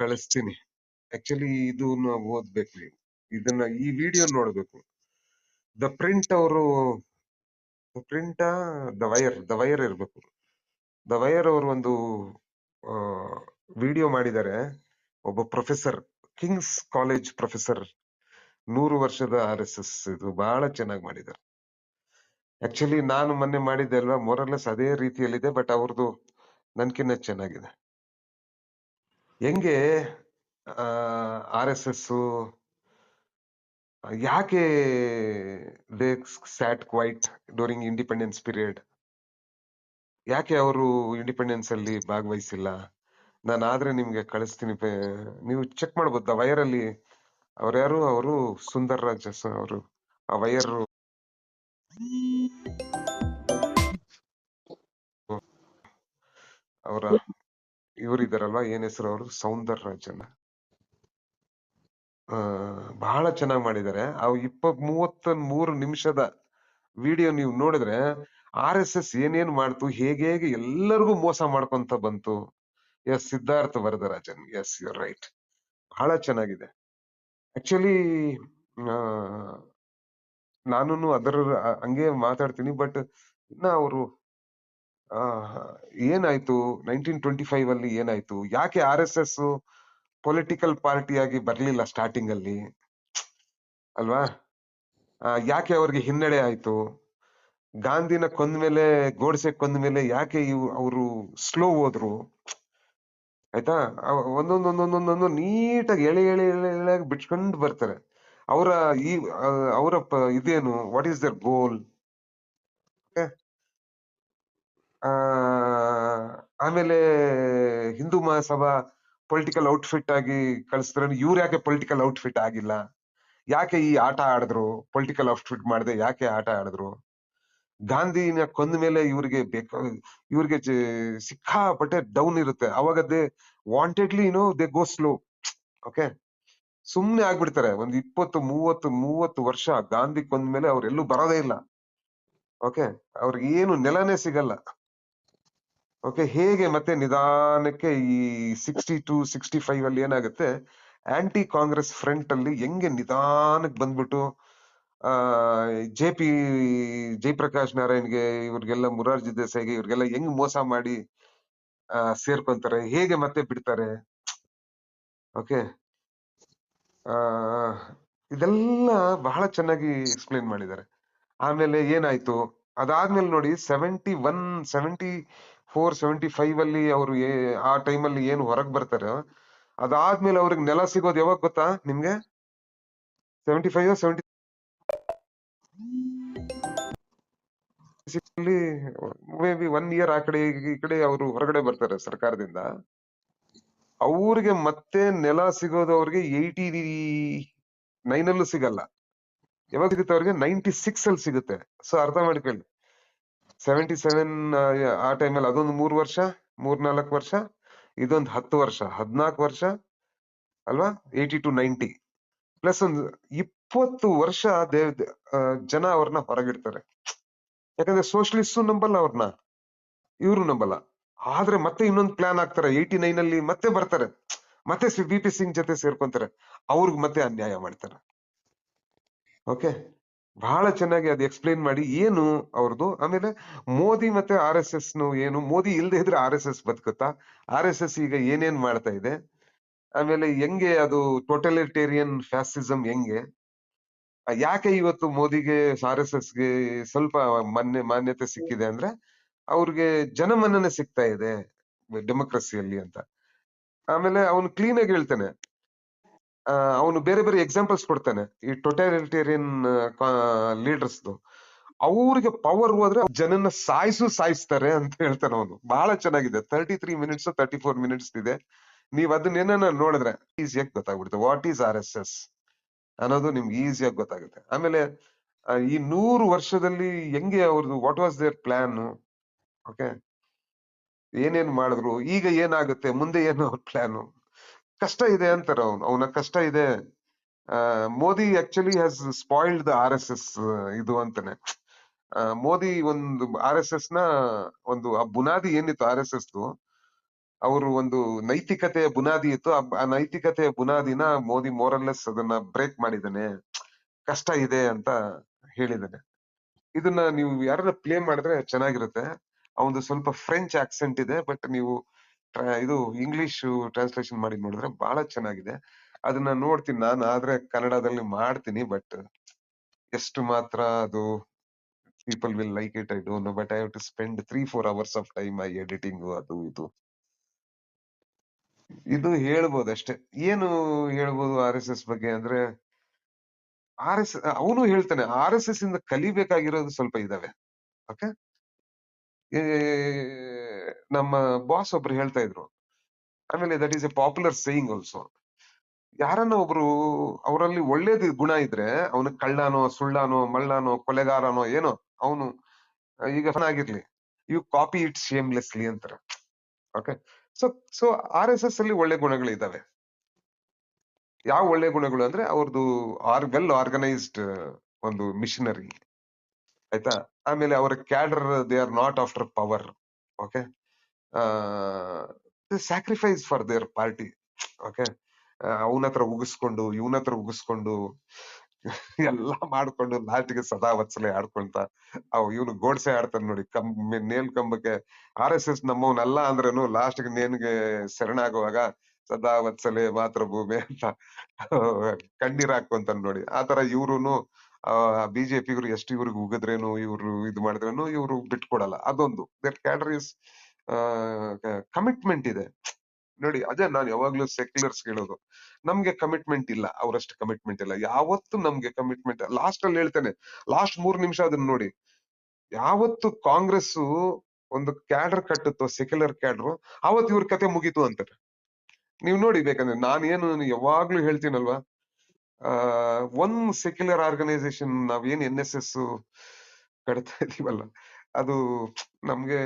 ಕಳಿಸ್ತೀನಿ. ಆಕ್ಚುಲಿ ಇದನ್ನ ಓದ್ಬೇಕು ನೀವು. ಇದನ್ನ ಈ ವಿಡಿಯೋ ನೋಡ್ಬೇಕು. ದ ಪ್ರಿಂಟ್ ಅವರು ಪ್ರಿಂಟ್ ದ ವೈರ್ ಇರ್ಬೇಕು. ದ ವೈರ್ ಅವರು ಒಂದು ವಿಡಿಯೋ ಮಾಡಿದ್ದಾರೆ. ಒಬ್ಬ ಪ್ರೊಫೆಸರ್, ಕಿಂಗ್ಸ್ ಕಾಲೇಜ್ ಪ್ರೊಫೆಸರ್, 100 ವರ್ಷದ RSS. ಇದು ಬಹಳ ಚೆನ್ನಾಗಿ ಮಾಡಿದ್ದಾರೆ. ಆಕ್ಚುಲಿ ನಾನು ಮೊನ್ನೆ ಮಾಡಿದ್ದೆ ಅಲ್ವಾ, ಮೊರಲೆಸ್ ಅದೇ ರೀತಿಯಲ್ಲಿದೆ, ಬಟ್ ಅವ್ರದ್ದು ನನ್ಕಿನ್ನ ಚೆನ್ನಾಗಿದೆ. ಹೆಂಗೆ RSS ಯಾಕೆ they sat quiet during independence period, ಯಾಕೆ ಅವರು ಇಂಡಿಪೆಂಡೆನ್ಸ್ ಅಲ್ಲಿ ಭಾಗವಹಿಸಿಲ್ಲ? ನಾನು ಆದ್ರೆ ನಿಮ್ಗೆ ಕಳಿಸ್ತೀನಿ, ನೀವು ಚೆಕ್ ಮಾಡ್ಬೋದು. ವೈರಲ್ಲಿ ಅವ್ರ್ಯಾರು, ಅವರು ಸುಂದರ್ ರಾಜ್ ಅವರು ಆ ವೈರ್ ಅವರ ಇವರಿದಾರಲ್ವಾ, ಏನ್ ಹೆಸರು ಅವರು, ಸೌಂದರ್ ರಾಜನ್. ಬಹಳ ಚೆನ್ನಾಗಿ ಮಾಡಿದ್ದಾರೆ. ಅವ್ 33 ನಿಮಿಷದ ವಿಡಿಯೋ ನೀವು ನೋಡಿದ್ರೆ RSS ಏನೇನ್ ಮಾಡ್ತು, ಹೇಗೆ ಎಲ್ಲರಿಗೂ ಮೋಸ ಮಾಡ್ಕೊಂತ ಬಂತು. Yes, Siddharth Varadarajan, yes, you right. ಬಹಳ ಚೆನ್ನಾಗಿದೆ. ಆಕ್ಚುಲಿ ನಾನು ಅದರ ಹಂಗೆ ಮಾತಾಡ್ತೀನಿ, ಬಟ್ ಇನ್ನ ಅವರು ಏನಾಯ್ತು 1925 ಅಲ್ಲಿ ಏನಾಯ್ತು, ಯಾಕೆ RSS ಪೊಲಿಟಿಕಲ್ ಪಾರ್ಟಿ ಆಗಿ ಬರ್ಲಿಲ್ಲ ಸ್ಟಾರ್ಟಿಂಗ್ ಅಲ್ಲಿ ಅಲ್ವಾ? ಯಾಕೆ ಅವ್ರಿಗೆ ಹಿನ್ನಡೆ ಆಯ್ತು? ಗಾಂಧಿನ ಕೊಂದ್ಮೇಲೆ, ಗೋಡ್ಸೆ ಕೊಂದ್ಮೇಲೆ ಯಾಕೆ ಅವರು ಸ್ಲೋ ಹೋದ್ರು? ಆಯ್ತಾ? ಒಂದೊಂದೊಂದೊಂದೊಂದೊಂದು ನೀಟಾಗಿ ಎಳೆ ಎಳೆ ಎಳೆ ಎಳೆಯಾಗಿ ಬಿಟ್ಕೊಂಡು ಬರ್ತಾರೆ. ಅವರ ಅವರ ಇದೇನು, ವಾಟ್ ಈಸ್ ದರ್ ಗೋಲ್? ಆಮೇಲೆ ಹಿಂದೂ ಮಹಾಸಭಾ ಪೊಲಿಟಿಕಲ್ ಔಟ್ಫಿಟ್ ಆಗಿ ಕಳಿಸ್ತಾರೆ. ಇವ್ರು ಯಾಕೆ ಪೊಲಿಟಿಕಲ್ ಔಟ್ಫಿಟ್ ಆಗಿಲ್ಲ? ಯಾಕೆ ಈ ಆಟ ಆಡಿದ್ರು? ಪೊಲಿಟಿಕಲ್ ಔಟ್ಫಿಟ್ ಮಾಡದೆ ಯಾಕೆ ಆಟ ಆಡಿದ್ರು? ಗಾಂಧಿನ ಕೊಂದ ಮೇಲೆ ಇವ್ರಿಗೆ ಇವ್ರಿಗೆ ಸಿಕ್ಕಾಪಟ್ಟೆ ಡೌನ್ ಇರುತ್ತೆ. ಅವಾಗ they wantedly they go slow. Okay, ಸುಮ್ನೆ ಆಗ್ಬಿಡ್ತಾರೆ. ಒಂದ್ 20-30 ವರ್ಷ ಗಾಂಧಿ ಕೊಂದ ಮೇಲೆ ಅವ್ರೆಲ್ಲೂ ಬರೋದೇ ಇಲ್ಲ. ಓಕೆ, ಅವ್ರಿಗೆ ಏನು ನೆಲನೇ ಸಿಗಲ್ಲ. ಓಕೆ, ಹೇಗೆ ಮತ್ತೆ ನಿಧಾನಕ್ಕೆ ಈ 62-65 ಅಲ್ಲಿ ಏನಾಗುತ್ತೆ, ಆಂಟಿ ಕಾಂಗ್ರೆಸ್ ಫ್ರಂಟ್ ಅಲ್ಲಿ ಹೆಂಗೆ ನಿಧಾನಕ್ಕೆ ಬಂದ್ಬಿಟ್ಟು ಜಯಪ್ರಕಾಶ್ ನಾರಾಯಣ್ಗೆ, ಇವ್ರಿಗೆಲ್ಲ ಮೊರಾರ್ಜಿ ದೇಸಾಯಿಗೆ, ಇವ್ರಿಗೆಲ್ಲ ಹೆಂಗ್ ಮೋಸ ಮಾಡಿ ಸೇರ್ಕೊಂತಾರೆ, ಹೇಗೆ ಮತ್ತೆ ಬಿಡ್ತಾರೆ. ಓಕೆ, ಇದೆಲ್ಲ ಬಹಳ ಚೆನ್ನಾಗಿ ಎಕ್ಸ್ಪ್ಲೇನ್ ಮಾಡಿದ್ದಾರೆ. ಆಮೇಲೆ ಏನಾಯ್ತು ಅದಾದ್ಮೇಲೆ ನೋಡಿ, 74-75 ಅಲ್ಲಿ ಅವರು ಆ ಟೈಮಲ್ಲಿ ಏನು ಹೊರಗ್ ಬರ್ತಾರೆ, ಅದಾದ್ಮೇಲೆ ಅವ್ರಿಗೆ ನೆಲ ಸಿಗೋದು ಯಾವಾಗ ಗೊತ್ತಾ ನಿಮ್ಗೆ? 75-76 ಮೇ ಬಿ 1 ಇಯರ್ ಆ ಕಡೆ ಈ ಕಡೆ ಅವರು ಹೊರಗಡೆ ಬರ್ತಾರೆ ಸರ್ಕಾರದಿಂದ. ಅವ್ರಿಗೆ ಮತ್ತೆ ನೆಲ ಸಿಗೋದು ಅವ್ರಿಗೆ 89 ಅಲ್ಲೂ ಸಿಗಲ್ಲ. ಯಾವಾಗ ಸಿಗುತ್ತೆ ಅವ್ರಿಗೆ? 96 ಅಲ್ಲಿ ಸಿಗುತ್ತೆ. ಸೊ ಅರ್ಥ ಮಾಡ್ಕೊಳ್ಳಿ, 77 ಆ ಟೈಮಲ್ಲಿ ಅದೊಂದು 3 ವರ್ಷ, 3-4 ವರ್ಷ, ಇದೊಂದು 10 ವರ್ಷ, 14 ವರ್ಷ ಅಲ್ವಾ? 80-90 ಪ್ಲಸ್ ಒಂದು 20 ವರ್ಷ ಜನ ಅವ್ರನ್ನ ಹೊರಗಿಡ್ತಾರೆ. ಯಾಕಂದ್ರೆ ಸೋಷಲಿಸ್ಟ್ ನಂಬಲ್ಲ ಅವ್ರನ್ನ, ಇವ್ರು ನಂಬಲ್ಲ. ಆದ್ರೆ ಮತ್ತೆ ಇನ್ನೊಂದು ಪ್ಲಾನ್ ಆಗ್ತಾರೆ. 89 ಅಲ್ಲಿ ಮತ್ತೆ ಬರ್ತಾರೆ, ಮತ್ತೆ VP ಸಿಂಗ್ ಜೊತೆ ಸೇರ್ಕೊಂತಾರೆ, ಅವ್ರಿಗೆ ಮತ್ತೆ ಅನ್ಯಾಯ ಮಾಡ್ತಾರೆ. ಓಕೆ, ಬಹಳ ಚೆನ್ನಾಗಿ ಅದು ಎಕ್ಸ್ಪ್ಲೇನ್ ಮಾಡಿ ಏನು ಅವ್ರದ್ದು. ಆಮೇಲೆ ಮೋದಿ ಮತ್ತೆ RSS ಏನು, ಮೋದಿ ಇಲ್ದೇ ಇದ್ರೆ RSS ಬದುಕುತ್ತಾ? RSS ಈಗ ಏನೇನ್ ಮಾಡ್ತಾ ಇದೆ, ಆಮೇಲೆ ಹೆಂಗೆ ಅದು ಟೋಟಲಿಟೇರಿಯನ್ ಫ್ಯಾಸಿಸಂ ಹೆಂಗೆ, ಯಾಕೆ ಇವತ್ತು ಮೋದಿಗೆ RSSಗೆ ಸ್ವಲ್ಪ ಮಾನ್ಯತೆ ಸಿಕ್ಕಿದೆ ಅಂದ್ರೆ ಅವ್ರಿಗೆ ಜನಮನ್ನಣೆ ಸಿಗ್ತಾ ಇದೆ ಡೆಮೋಕ್ರಸಿಯಲ್ಲಿ ಅಂತ. ಆಮೇಲೆ ಅವನು ಕ್ಲೀನ್ ಆಗಿ ಹೇಳ್ತಾನೆ, ಅವನು ಬೇರೆ ಬೇರೆ ಎಕ್ಸಾಂಪಲ್ಸ್ ಕೊಡ್ತಾನೆ ಈ ಟೋಟಲಿಟೇರಿಯನ್ ಲೀಡರ್ಸ್. ಅವ್ರಿಗೆ ಪವರ್ ಹೋದ್ರೆ ಜನನ್ನ ಸಾಯಿಸ್ತಾರೆ ಅಂತ ಹೇಳ್ತಾನೆ ಅವನು. ಬಹಳ ಚೆನ್ನಾಗಿದೆ. 33 ಮಿನಿಟ್ಸ್ 34 ಮಿನಿಟ್ಸ್ ಇದೆ. ನೀವ್ ಅದನ್ನೇನ ನೋಡಿದ್ರೆ ಈಸಿಯಾಗಿ ಗೊತ್ತಾಗ್ಬಿಡುತ್ತೆ ವಾಟ್ ಈಸ್ RSS ಅನ್ನೋದು, ನಿಮ್ಗೆ ಈಸಿಯಾಗಿ ಗೊತ್ತಾಗುತ್ತೆ. ಆಮೇಲೆ ಈ 100 ವರ್ಷದಲ್ಲಿ ಹೆಂಗೆ ಅವ್ರದ್ದು, what was their plan, okay, ಏನೇನ್ ಮಾಡಿದ್ರು, ಈಗ ಏನಾಗುತ್ತೆ, ಮುಂದೆ ಏನು ಅವ್ರ ಪ್ಲಾನು. ಕಷ್ಟ ಇದೆ ಅಂತಾರ ಅವನ ಕಷ್ಟ ಇದೆ. Modi actually has spoiled the RSS ಇದು ಅಂತಾನೆ. ಮೋದಿ ಒಂದು RSS ನ ಒಂದು ಆ ಬುನಾದಿ ಏನಿತ್ತು RSS ಅವರು ಒಂದು ನೈತಿಕತೆಯ ಬುನಾದಿ ಇತ್ತು. ಆ ನೈತಿಕತೆಯ ಬುನಾದಿನ ಮೋದಿ ಮೋರಲ್ಲೆಸ್ ಅದನ್ನ ಬ್ರೇಕ್ ಮಾಡಿದಾನೆ. ಕಷ್ಟ ಇದೆ ಅಂತ ಹೇಳಿದಾನೆ. ಇದನ್ನ ನೀವು ಯಾರಾರ ಪ್ಲೇ ಮಾಡಿದ್ರೆ ಚೆನ್ನಾಗಿರುತ್ತೆ. ಅವಂದು ಸ್ವಲ್ಪ ಫ್ರೆಂಚ್ ಆಕ್ಸೆಂಟ್ ಇದೆ. ಬಟ್ ನೀವು ಇದು ಇಂಗ್ಲಿಷ್ ಟ್ರಾನ್ಸ್ಲೇಷನ್ ಮಾಡಿ ನೋಡಿದ್ರೆ ಬಹಳ ಚೆನ್ನಾಗಿದೆ. ಅದನ್ನ ನೋಡ್ತೀನಿ ನಾನು. ಆದ್ರೆ ಕನ್ನಡದಲ್ಲಿ ಮಾಡ್ತೀನಿ. ಬಟ್ ಎಷ್ಟು ಮಾತ್ರ ಅದು people will like it I don't know. But I have to spend 3-4 hours of time editing ಅದು ಇದು. ಇದು ಹೇಳ್ಬೋದು ಅಷ್ಟೇ. ಏನು ಹೇಳ್ಬೋದು RSS ಬಗ್ಗೆ ಅಂದ್ರೆ, ಅವನು ಹೇಳ್ತಾನೆ RSS ಇಂದ ಕಲಿಬೇಕಾಗಿರೋದು ಸ್ವಲ್ಪ ಇದಾವೆ. ಓಕೆ, ನಮ್ಮ ಬಾಸ್ ಒಬ್ರು ಹೇಳ್ತಾ ಇದ್ರು. ಆಮೇಲೆ that is A popular saying also. ಯಾರನ್ನ ಒಬ್ರು ಅವರಲ್ಲಿ ಒಳ್ಳೇದು ಗುಣ ಇದ್ರೆ, ಅವನು ಕಳ್ಳನೋ ಸುಳ್ಳಾನೋ ಮಳ್ಳಾನೋ ಕೊಲೆಗಾರನೋ ಏನೋ ಅವನು, ಈಗ ಆಗಿರ್ಲಿ, ಯು ಕಾಪಿ ಇಟ್ ಶೇಮ್ಲೆಸ್ಲಿ ಅಂತಾರೆ. ಓಕೆ, ಸೊ ಸೊ RSS ಅಲ್ಲಿ ಒಳ್ಳೆ ಗುಣಗಳಿದಾವೆ. ಯಾವ ಒಳ್ಳೆ ಗುಣಗಳು ಅಂದ್ರೆ, ಅವ್ರದ್ದು ವೆಲ್ ಆರ್ಗನೈಸ್ಡ್ ಒಂದು ಮಿಷನರಿ, ಆಯ್ತಾ. ಆಮೇಲೆ ಅವರ cadre they are not after power. Okay, sacrifice for there party. Okay, ಅವನ ಹತ್ರ ಉಗಿಸ್ಕೊಂಡು ಇವನ ಹತ್ರ ಉಗಿಸ್ಕೊಂಡು ಎಲ್ಲಾ ಮಾಡ್ಕೊಂಡು ಲಾಸ್ಟ್ಗೆ ಸದಾ ವತ್ಸಲೆ ಆಡ್ಕೊಂತ ಇವನು ಗೋಡ್ಸೆ ಆಡ್ತಾನೆ ನೋಡಿ, ನೇಲ್ ಕಂಬಕ್ಕೆ. RSS ನಮ್ಮವನಲ್ಲ ಅಂದ್ರೇನು ಲಾಸ್ಟ್ಗೆ ನೇನ್ಗೆ ಶರಣಾಗುವಾಗ ಸದಾ ವತ್ಸಲೆ ಮಾತ್ರ ಭೂಮಿ ಅಂತ ಕಣ್ಣೀರ್ ಹಾಕೊಂತಾನೆ ನೋಡಿ. ಆತರ ಇವ್ರುನು ಬಿಜೆಪಿಗರು ಎಷ್ಟು ಇವ್ರಿಗೆ ಉಗಿದ್ರೇನು, ಇವ್ರು ಇದು ಮಾಡಿದ್ರೇನು ಇವ್ರು ಬಿಟ್ಕೊಡಲ್ಲ. ಅದೊಂದು ದೇರ್ ಕ್ಯಾಡರ್ ಇಸ್ ಕಮಿಟ್ಮೆಂಟ್ ಇದೆ ನೋಡಿ. ಅದೇ ನಾನು ಯಾವಾಗ್ಲೂ ಸೆಕ್ಯುಲರ್ಸ್ ಹೇಳೋದು, ನಮ್ಗೆ ಕಮಿಟ್ಮೆಂಟ್ ಇಲ್ಲ, ಅವರಷ್ಟು ಕಮಿಟ್ಮೆಂಟ್ ಇಲ್ಲ. ಯಾವತ್ತು ನಮ್ಗೆ ಕಮಿಟ್ಮೆಂಟ್ ಲಾಸ್ಟ್ ಅಲ್ಲಿ ಹೇಳ್ತೇನೆ, ಲಾಸ್ಟ್ 3 ನಿಮಿಷ ಅದನ್ನ ನೋಡಿ. ಯಾವತ್ತು ಕಾಂಗ್ರೆಸ್ ಒಂದು ಕ್ಯಾಡರ್ ಕಟ್ಟುತ್ತೋ, ಸೆಕ್ಯುಲರ್ ಕ್ಯಾಡರ್, ಅವತ್ತು ಇವ್ರ ಕತೆ ಮುಗೀತು ಅಂತಾರೆ. ನೀವ್ ನೋಡಿ ಬೇಕಂದ್ರೆ. ನಾನೇನು ಯಾವಾಗ್ಲೂ ಹೇಳ್ತೀನಲ್ವಾ, ಒನ್ ಸೆಕ್ಯುಲರ್ ಆರ್ಗನೈಸೇಷನ್ ನಾವೇನ್ NSS ಕಟ್ತಾ ಇದೀವಲ್ಲ, ಅದು ನಮ್ಗೆ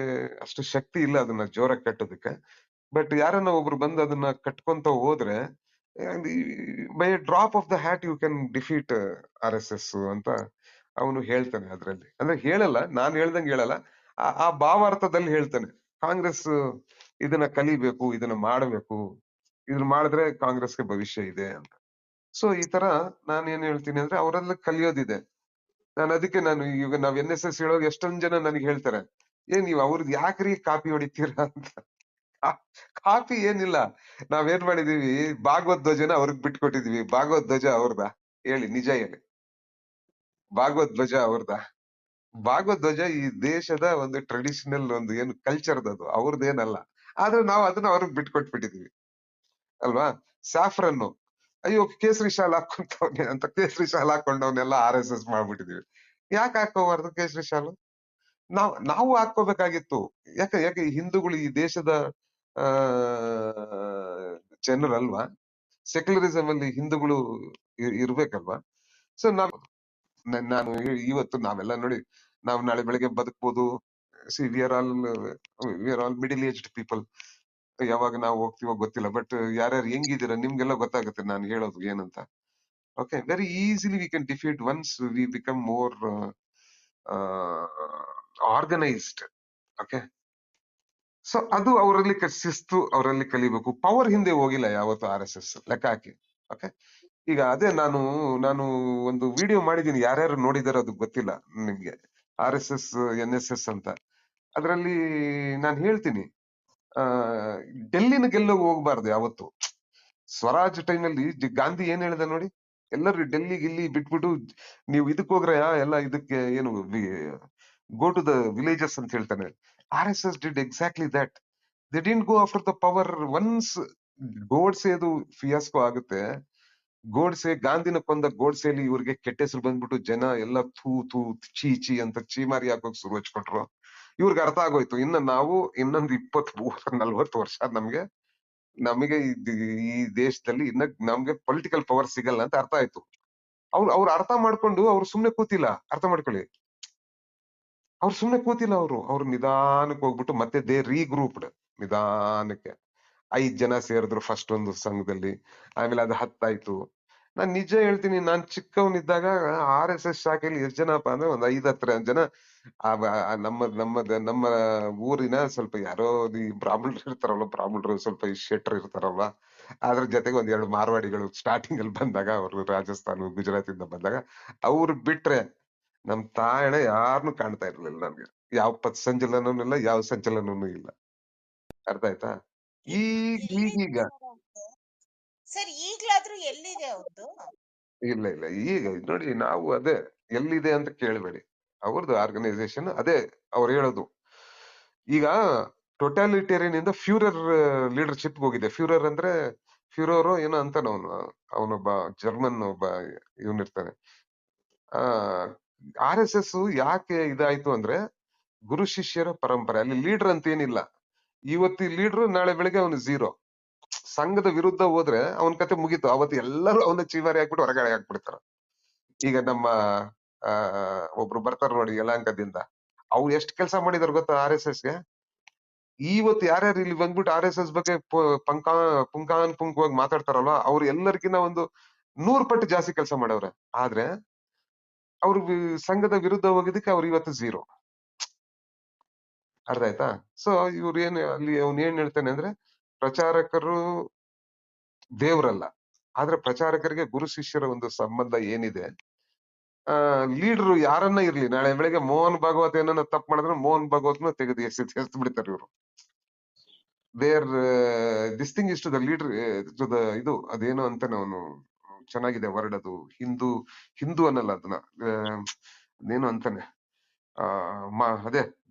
ಅಷ್ಟು ಶಕ್ತಿ ಇಲ್ಲ ಅದನ್ನ ಜೋರಾಗಿ ಕಟ್ಟೋದಕ್ಕೆ. ಬಟ್ ಯಾರನ್ನ ಒಬ್ರು ಬಂದು ಅದನ್ನ ಕಟ್ಕೊಂತ ಹೋದ್ರೆ, by drop of the hat you can defeat RSS ಅಂತ ಅವನು ಹೇಳ್ತಾನೆ. ಅದ್ರಲ್ಲಿ ಅಂದ್ರೆ ಹೇಳಲ್ಲ, ನಾನ್ ಹೇಳ್ದಂಗೆ ಹೇಳಲ್ಲ, ಆ ಭಾವಾರ್ಥದಲ್ಲಿ ಹೇಳ್ತಾನೆ. ಕಾಂಗ್ರೆಸ್ ಇದನ್ನ ಕಲಿಬೇಕು, ಇದನ್ನ ಮಾಡಬೇಕು, ಇದನ್ನ ಮಾಡಿದ್ರೆ ಕಾಂಗ್ರೆಸ್ಗೆ ಭವಿಷ್ಯ ಇದೆ ಅಂತ. ಸೊ ಈ ತರ ನಾನ್ ಏನ್ ಹೇಳ್ತೀನಿ ಅಂದ್ರೆ, ಅವರೆಲ್ಲ ಕಲಿಯೋದಿದೆ. ನಾನು ಈಗ ನಾವ್ NSS ಹೇಳೋರು ಎಷ್ಟೊಂದ್ ಜನ ನನಗೆ ಹೇಳ್ತಾರೆ, ನೀವು ಅವ್ರದ್ದು ಯಾಕ್ರಿ ಕಾಪಿ ಹೊಡಿತೀರಾ ಅಂತ. ಕಾಪಿ ಏನಿಲ್ಲ, ನಾವೇನ್ ಮಾಡಿದೀವಿ, ಭಾಗವತ್ ಧ್ವಜನ ಅವ್ರಿಗೆ ಬಿಟ್ಕೊಟ್ಟಿದೀವಿ. ಭಾಗವತ್ ಧ್ವಜ ಅವ್ರದ? ಹೇಳಿ, ನಿಜ ಹೇಳಿ. ಭಾಗವತ್ ಧ್ವಜ ಅವ್ರದ? ಭಾಗವತ್ ಧ್ವಜ ಈ ದೇಶದ ಒಂದು ಟ್ರೆಡಿಷನಲ್ ಒಂದು ಏನು ಕಲ್ಚರ್ದು, ಅದು ಅವ್ರದ್ದೇನಲ್ಲ. ಆದ್ರೆ ನಾವು ಅದನ್ನ ಅವ್ರಿಗೆ ಬಿಟ್ಕೊಟ್ಬಿಟ್ಟಿದೀವಿ ಅಲ್ವಾ. ಸ್ಯಾಫ್ರನ್ನು, ಅಯ್ಯೋ ಕೇಸರಿ ಶಾಲ್ ಹಾಕೊಂತವ್ನೆ ಅಂತ ಕೇಸರಿ ಶಾಲ್ ಹಾಕೊಂಡವ್ನೆಲ್ಲ RSS ಮಾಡ್ಬಿಟ್ಟಿದೀವಿ. ಯಾಕೆ ಹಾಕೋಬಾರ್ದು ಕೇಸರಿ ಶಾಲು? ನಾವು ಹಾಕೋಬೇಕಾಗಿತ್ತು. ಯಾಕೆ ಈ ಹಿಂದೂಗಳು ಈ ದೇಶದ ಆ ಜನರಲ್ವಾ? ಸೆಕ್ಯುಲರಿಸಂ ಅಲ್ಲಿ ಹಿಂದೂಗಳು ಇರ್ಬೇಕಲ್ವಾ? ಸೊ ನಾನು ಇವತ್ತು ನಾವೆಲ್ಲ ನೋಡಿ, ನಾವು ನಾಳೆ ಬೆಳಗ್ಗೆ ಬದುಕ್ಬೋದು. We are all middle aged people. ಯಾವಾಗ ನಾವು ಹೋಗ್ತೀವೋ ಗೊತ್ತಿಲ್ಲ. ಬಟ್ ಯಾರ್ಯಾರು ಹೆಂಗಿದ್ದೀರಾ ನಿಮ್ಗೆಲ್ಲ ಗೊತ್ತಾಗುತ್ತೆ ನಾನು ಹೇಳೋದು ಏನಂತ. Okay, very easily we can defeat once we become more organised. Okay, so ಅದು ಅವರಲ್ಲಿ ಶಿಸ್ತು ಅವರಲ್ಲಿ ಕಲಿಬೇಕು. ಪವರ್ ಹಿಂದೆ ಹೋಗಿಲ್ಲ ಯಾವತ್ತು RSS ಲೆಕ್ಕ ಹಾಕಿ. ಓಕೆ, ಈಗ ಅದೇ ನಾನು ಒಂದು ವಿಡಿಯೋ ಮಾಡಿದೀನಿ, ಯಾರ್ಯಾರು ನೋಡಿದಾರೋ ಅದು ಗೊತ್ತಿಲ್ಲ ನಿಮ್ಗೆ, RSS NSS ಅಂತ. ಅದ್ರಲ್ಲಿ ನಾನು ಹೇಳ್ತೀನಿ, ಆ ಡೆಲ್ಲಿನ ಗೆಲ್ಲೋಗ್ ಹೋಗ್ಬಾರ್ದು ಯಾವತ್ತು. ಸ್ವರಾಜ್ ಟೈಮಲ್ಲಿ ಗಾಂಧಿ ಏನ್ ಹೇಳ್ದ ನೋಡಿ, ಎಲ್ಲರೂ ಡೆಲ್ಲಿ ಗಿಲ್ಲಿ ಬಿಟ್ಬಿಟ್ಟು ನೀವು ಇದಕ್ ಹೋಗ್ರೆ ಎಲ್ಲ ಇದಕ್ಕೆ ಏನು ಗೋ ಟು ದ ವಿಲೇಜಸ್ ಅಂತ ಹೇಳ್ತಾನೆ. RSS did exactly that. They didn't go after the power. Once ಗೋಡ್ಸೆದು ಫಿಯಾಸ್ಕೋ ಆಗುತ್ತೆ, ಗೋಡ್ಸೆ ಗಾಂಧಿನ ಕೊಂದ ಗೋಡ್ಸೆಲಿ ಇವ್ರಿಗೆ ಕೆಟ್ಟ ಹೆಸರು ಬಂದ್ಬಿಟ್ಟು ಜನ ಎಲ್ಲ ಥೂ ಥೂ ಚೀ ಅಂತ ಚೀಮಾರಿ ಹಾಕೋಕ್ ಶುರು ಹಚ್ಕೊಟ್ರು. ಇವ್ರಿಗೆ ಅರ್ಥ ಆಗೋಯ್ತು, ನಾವು ಇನ್ನೊಂದು 20-30-40 ವರ್ಷ ನಮಗೆ ಈ ದೇಶದಲ್ಲಿ ನಮ್ಗೆ ಪೊಲಿಟಿಕಲ್ ಪವರ್ ಸಿಗಲ್ಲ ಅಂತ ಅರ್ಥ ಆಯ್ತು. ಅವ್ರು ಅರ್ಥ ಮಾಡ್ಕೊಂಡು ಅವ್ರು ಸುಮ್ನೆ ಕೂತಿಲ್ಲ. ಅರ್ಥ ಮಾಡ್ಕೊಳ್ಳಿ, ಅವ್ರು ಸುಮ್ನೆ ಕೂತಿಲ್ಲ. ಅವ್ರು ನಿಧಾನಕ್ಕೆ ಹೋಗ್ಬಿಟ್ಟು ಮತ್ತೆ ದೇ ರೀಗ್ರೂಪ್ಡ್. ನಿಧಾನಕ್ಕೆ 5 ಜನ ಸೇರಿದ್ರು ಫಸ್ಟ್ ಒಂದು ಸಂಘದಲ್ಲಿ, ಆಮೇಲೆ ಅದು 10 ಆಯ್ತು, ನಾನ್ ನಿಜ ಹೇಳ್ತೀನಿ, ನಾನ್ ಚಿಕ್ಕವನಿದ್ದಾಗ RSS ಶಾಖೆಯಲ್ಲಿ ಎಷ್ಟ್ ಜನಪ್ಪ ಅಂದ್ರೆ ಒಂದ್ 5-10 ಜನ. ನಮ್ಮ ಊರಿನ ಸ್ವಲ್ಪ ಯಾರೋ ಈ ಬ್ರಾಹ್ಮಣರು ಇರ್ತಾರಲ್ವ, ಬ್ರಾಹ್ಮಣರು ಸ್ವಲ್ಪ ಈ ಶೆಟ್ರು ಇರ್ತಾರಲ್ವಾ, ಅದ್ರ ಜೊತೆಗೆ ಒಂದ್ 2 ಮಾರ್ವಾಡಿಗಳು ಸ್ಟಾರ್ಟಿಂಗ್ ಅಲ್ಲಿ ಬಂದಾಗ, ಅವರು ರಾಜಸ್ಥಾನ ಗುಜರಾತ್ ಇಂದ ಬಂದಾಗ, ಅವ್ರು ಬಿಟ್ರೆ ನಮ್ ತಾಯಣ ಯಾರನ್ನು ಕಾಣ್ತಾ ಇರ್ಲಿಲ್ಲ ನನ್ಗೆ. ಯಾವ ಪಥಸಂಚಲನನೂ ಇಲ್ಲ, ಯಾವ ಸಂಚಲನನೂ ಇಲ್ಲ. ಅರ್ಥ ಆಯ್ತಾ? ಈಗೀಗ ಸರ್ ಈಗ್ಲಾದ್ರೂ ಎಲ್ಲಿದೆ ಅವ್ರದ್ದು? ಇಲ್ಲ ಈಗ ನೋಡಿ, ನಾವು ಅದೇ ಎಲ್ಲಿದೆ ಅಂತ ಕೇಳಬೇಡಿ. ಅವ್ರದ್ದು ಆರ್ಗನೈಸೇಷನ್ ಅದೇ ಅವ್ರು ಹೇಳೋದು. ಈಗ ಟೊಟಾಲಿಟೇರಿಯನ್ ಇಂದ ಫ್ಯೂರರ್ ಲೀಡರ್ಶಿಪ್ ಹೋಗಿದೆ. ಫ್ಯೂರರ್ ಅಂದ್ರೆ ಫ್ಯೂರರ್ ಏನೋ ಅಂತಾನ ಅವನೊಬ್ಬ ಜರ್ಮನ್ ಒಬ್ಬ ಇವನಿರ್ತಾನೆ. RSS ಯಾಕೆ ಇದಾಯ್ತು ಅಂದ್ರೆ ಗುರು ಶಿಷ್ಯರ ಪರಂಪರೆ. ಅಲ್ಲಿ ಲೀಡರ್ ಅಂತ ಏನಿಲ್ಲ. ಇವತ್ತು ಲೀಡರ್, ನಾಳೆ ಬೆಳಿಗ್ಗೆ ಅವನು ಝೀರೋ. ಸಂಘದ ವಿರುದ್ಧ ಹೋದ್ರೆ ಅವನ ಕತೆ ಮುಗೀತು. ಅವತ್ತು ಎಲ್ಲರೂ ಅವನ ಚೀಮಾರಿ ಹಾಕ್ಬಿಟ್ಟು ಹೊರಗಡೆ ಹಾಕ್ಬಿಡ್ತಾರ. ಈಗ ನಮ್ಮ ಒಬ್ರು ಬರ್ತಾರ ನೋಡಿ ಯಲಹಂಕದಿಂದ, ಅವ್ರು ಎಷ್ಟ್ ಕೆಲಸ ಮಾಡಿದಾರೆ ಗೊತ್ತಾ RSS ಗೆ. ಇವತ್ತು ಯಾರ್ಯಾರು ಇಲ್ಲಿ ಬಂದ್ಬಿಟ್ಟು RSS ಬಗ್ಗೆ ಪುಂಖಾನುಪುಂಖವಾಗಿ ಮಾತಾಡ್ತಾರಲ್ವ, ಅವ್ರು ಎಲ್ಲರಿಗಿನ್ನ ಒಂದು 100 ಪಟ್ಟು ಜಾಸ್ತಿ ಕೆಲಸ ಮಾಡವ್ರೆ. ಆದ್ರೆ ಅವ್ರು ಸಂಘದ ವಿರುದ್ಧ ಹೋಗಿದ್ದಕ್ಕೆ ಅವ್ರು ಇವತ್ತು ಝೀರೋ. ಅರ್ಥ ಆಯ್ತಾ? ಸೊ ಇವ್ರು ಅಲ್ಲಿ ಅವ್ನು ಏನ್ ಹೇಳ್ತಾನೆ ಅಂದ್ರೆ, ಪ್ರಚಾರಕರು ದೇವ್ರಲ್ಲ, ಆದ್ರೆ ಪ್ರಚಾರಕರಿಗೆ ಗುರು ಶಿಷ್ಯರ ಒಂದು ಸಂಬಂಧ ಏನಿದೆ. ಲೀಡರ್ ಯಾರನ್ನ ಇರ್ಲಿ, ನಾಳೆ ಬೆಳಿಗ್ಗೆ ಮೋಹನ್ ಭಾಗವತ್ ಏನನ್ನ ತಪ್ಪು ಮಾಡಿದ್ರೆ ಮೋಹನ್ ಭಾಗವತ್ನ ತೆಗೆದು ಎಸ್ದು ಬಿಡ್ತಾರೆ ಇವರು. There this thing is to the leader, to the ಇದು ಅದೇನೋ ಅಂತಾನೆ ಅವನು, ಚೆನ್ನಾಗಿದೆ ವರ್ಡ್ ಅದು. ಹಿಂದೂ ಅನ್ನಲ್ಲ ಅದನ್ನ, ಅದೇನೋ ಅಂತಾನೆ. ಅದೇ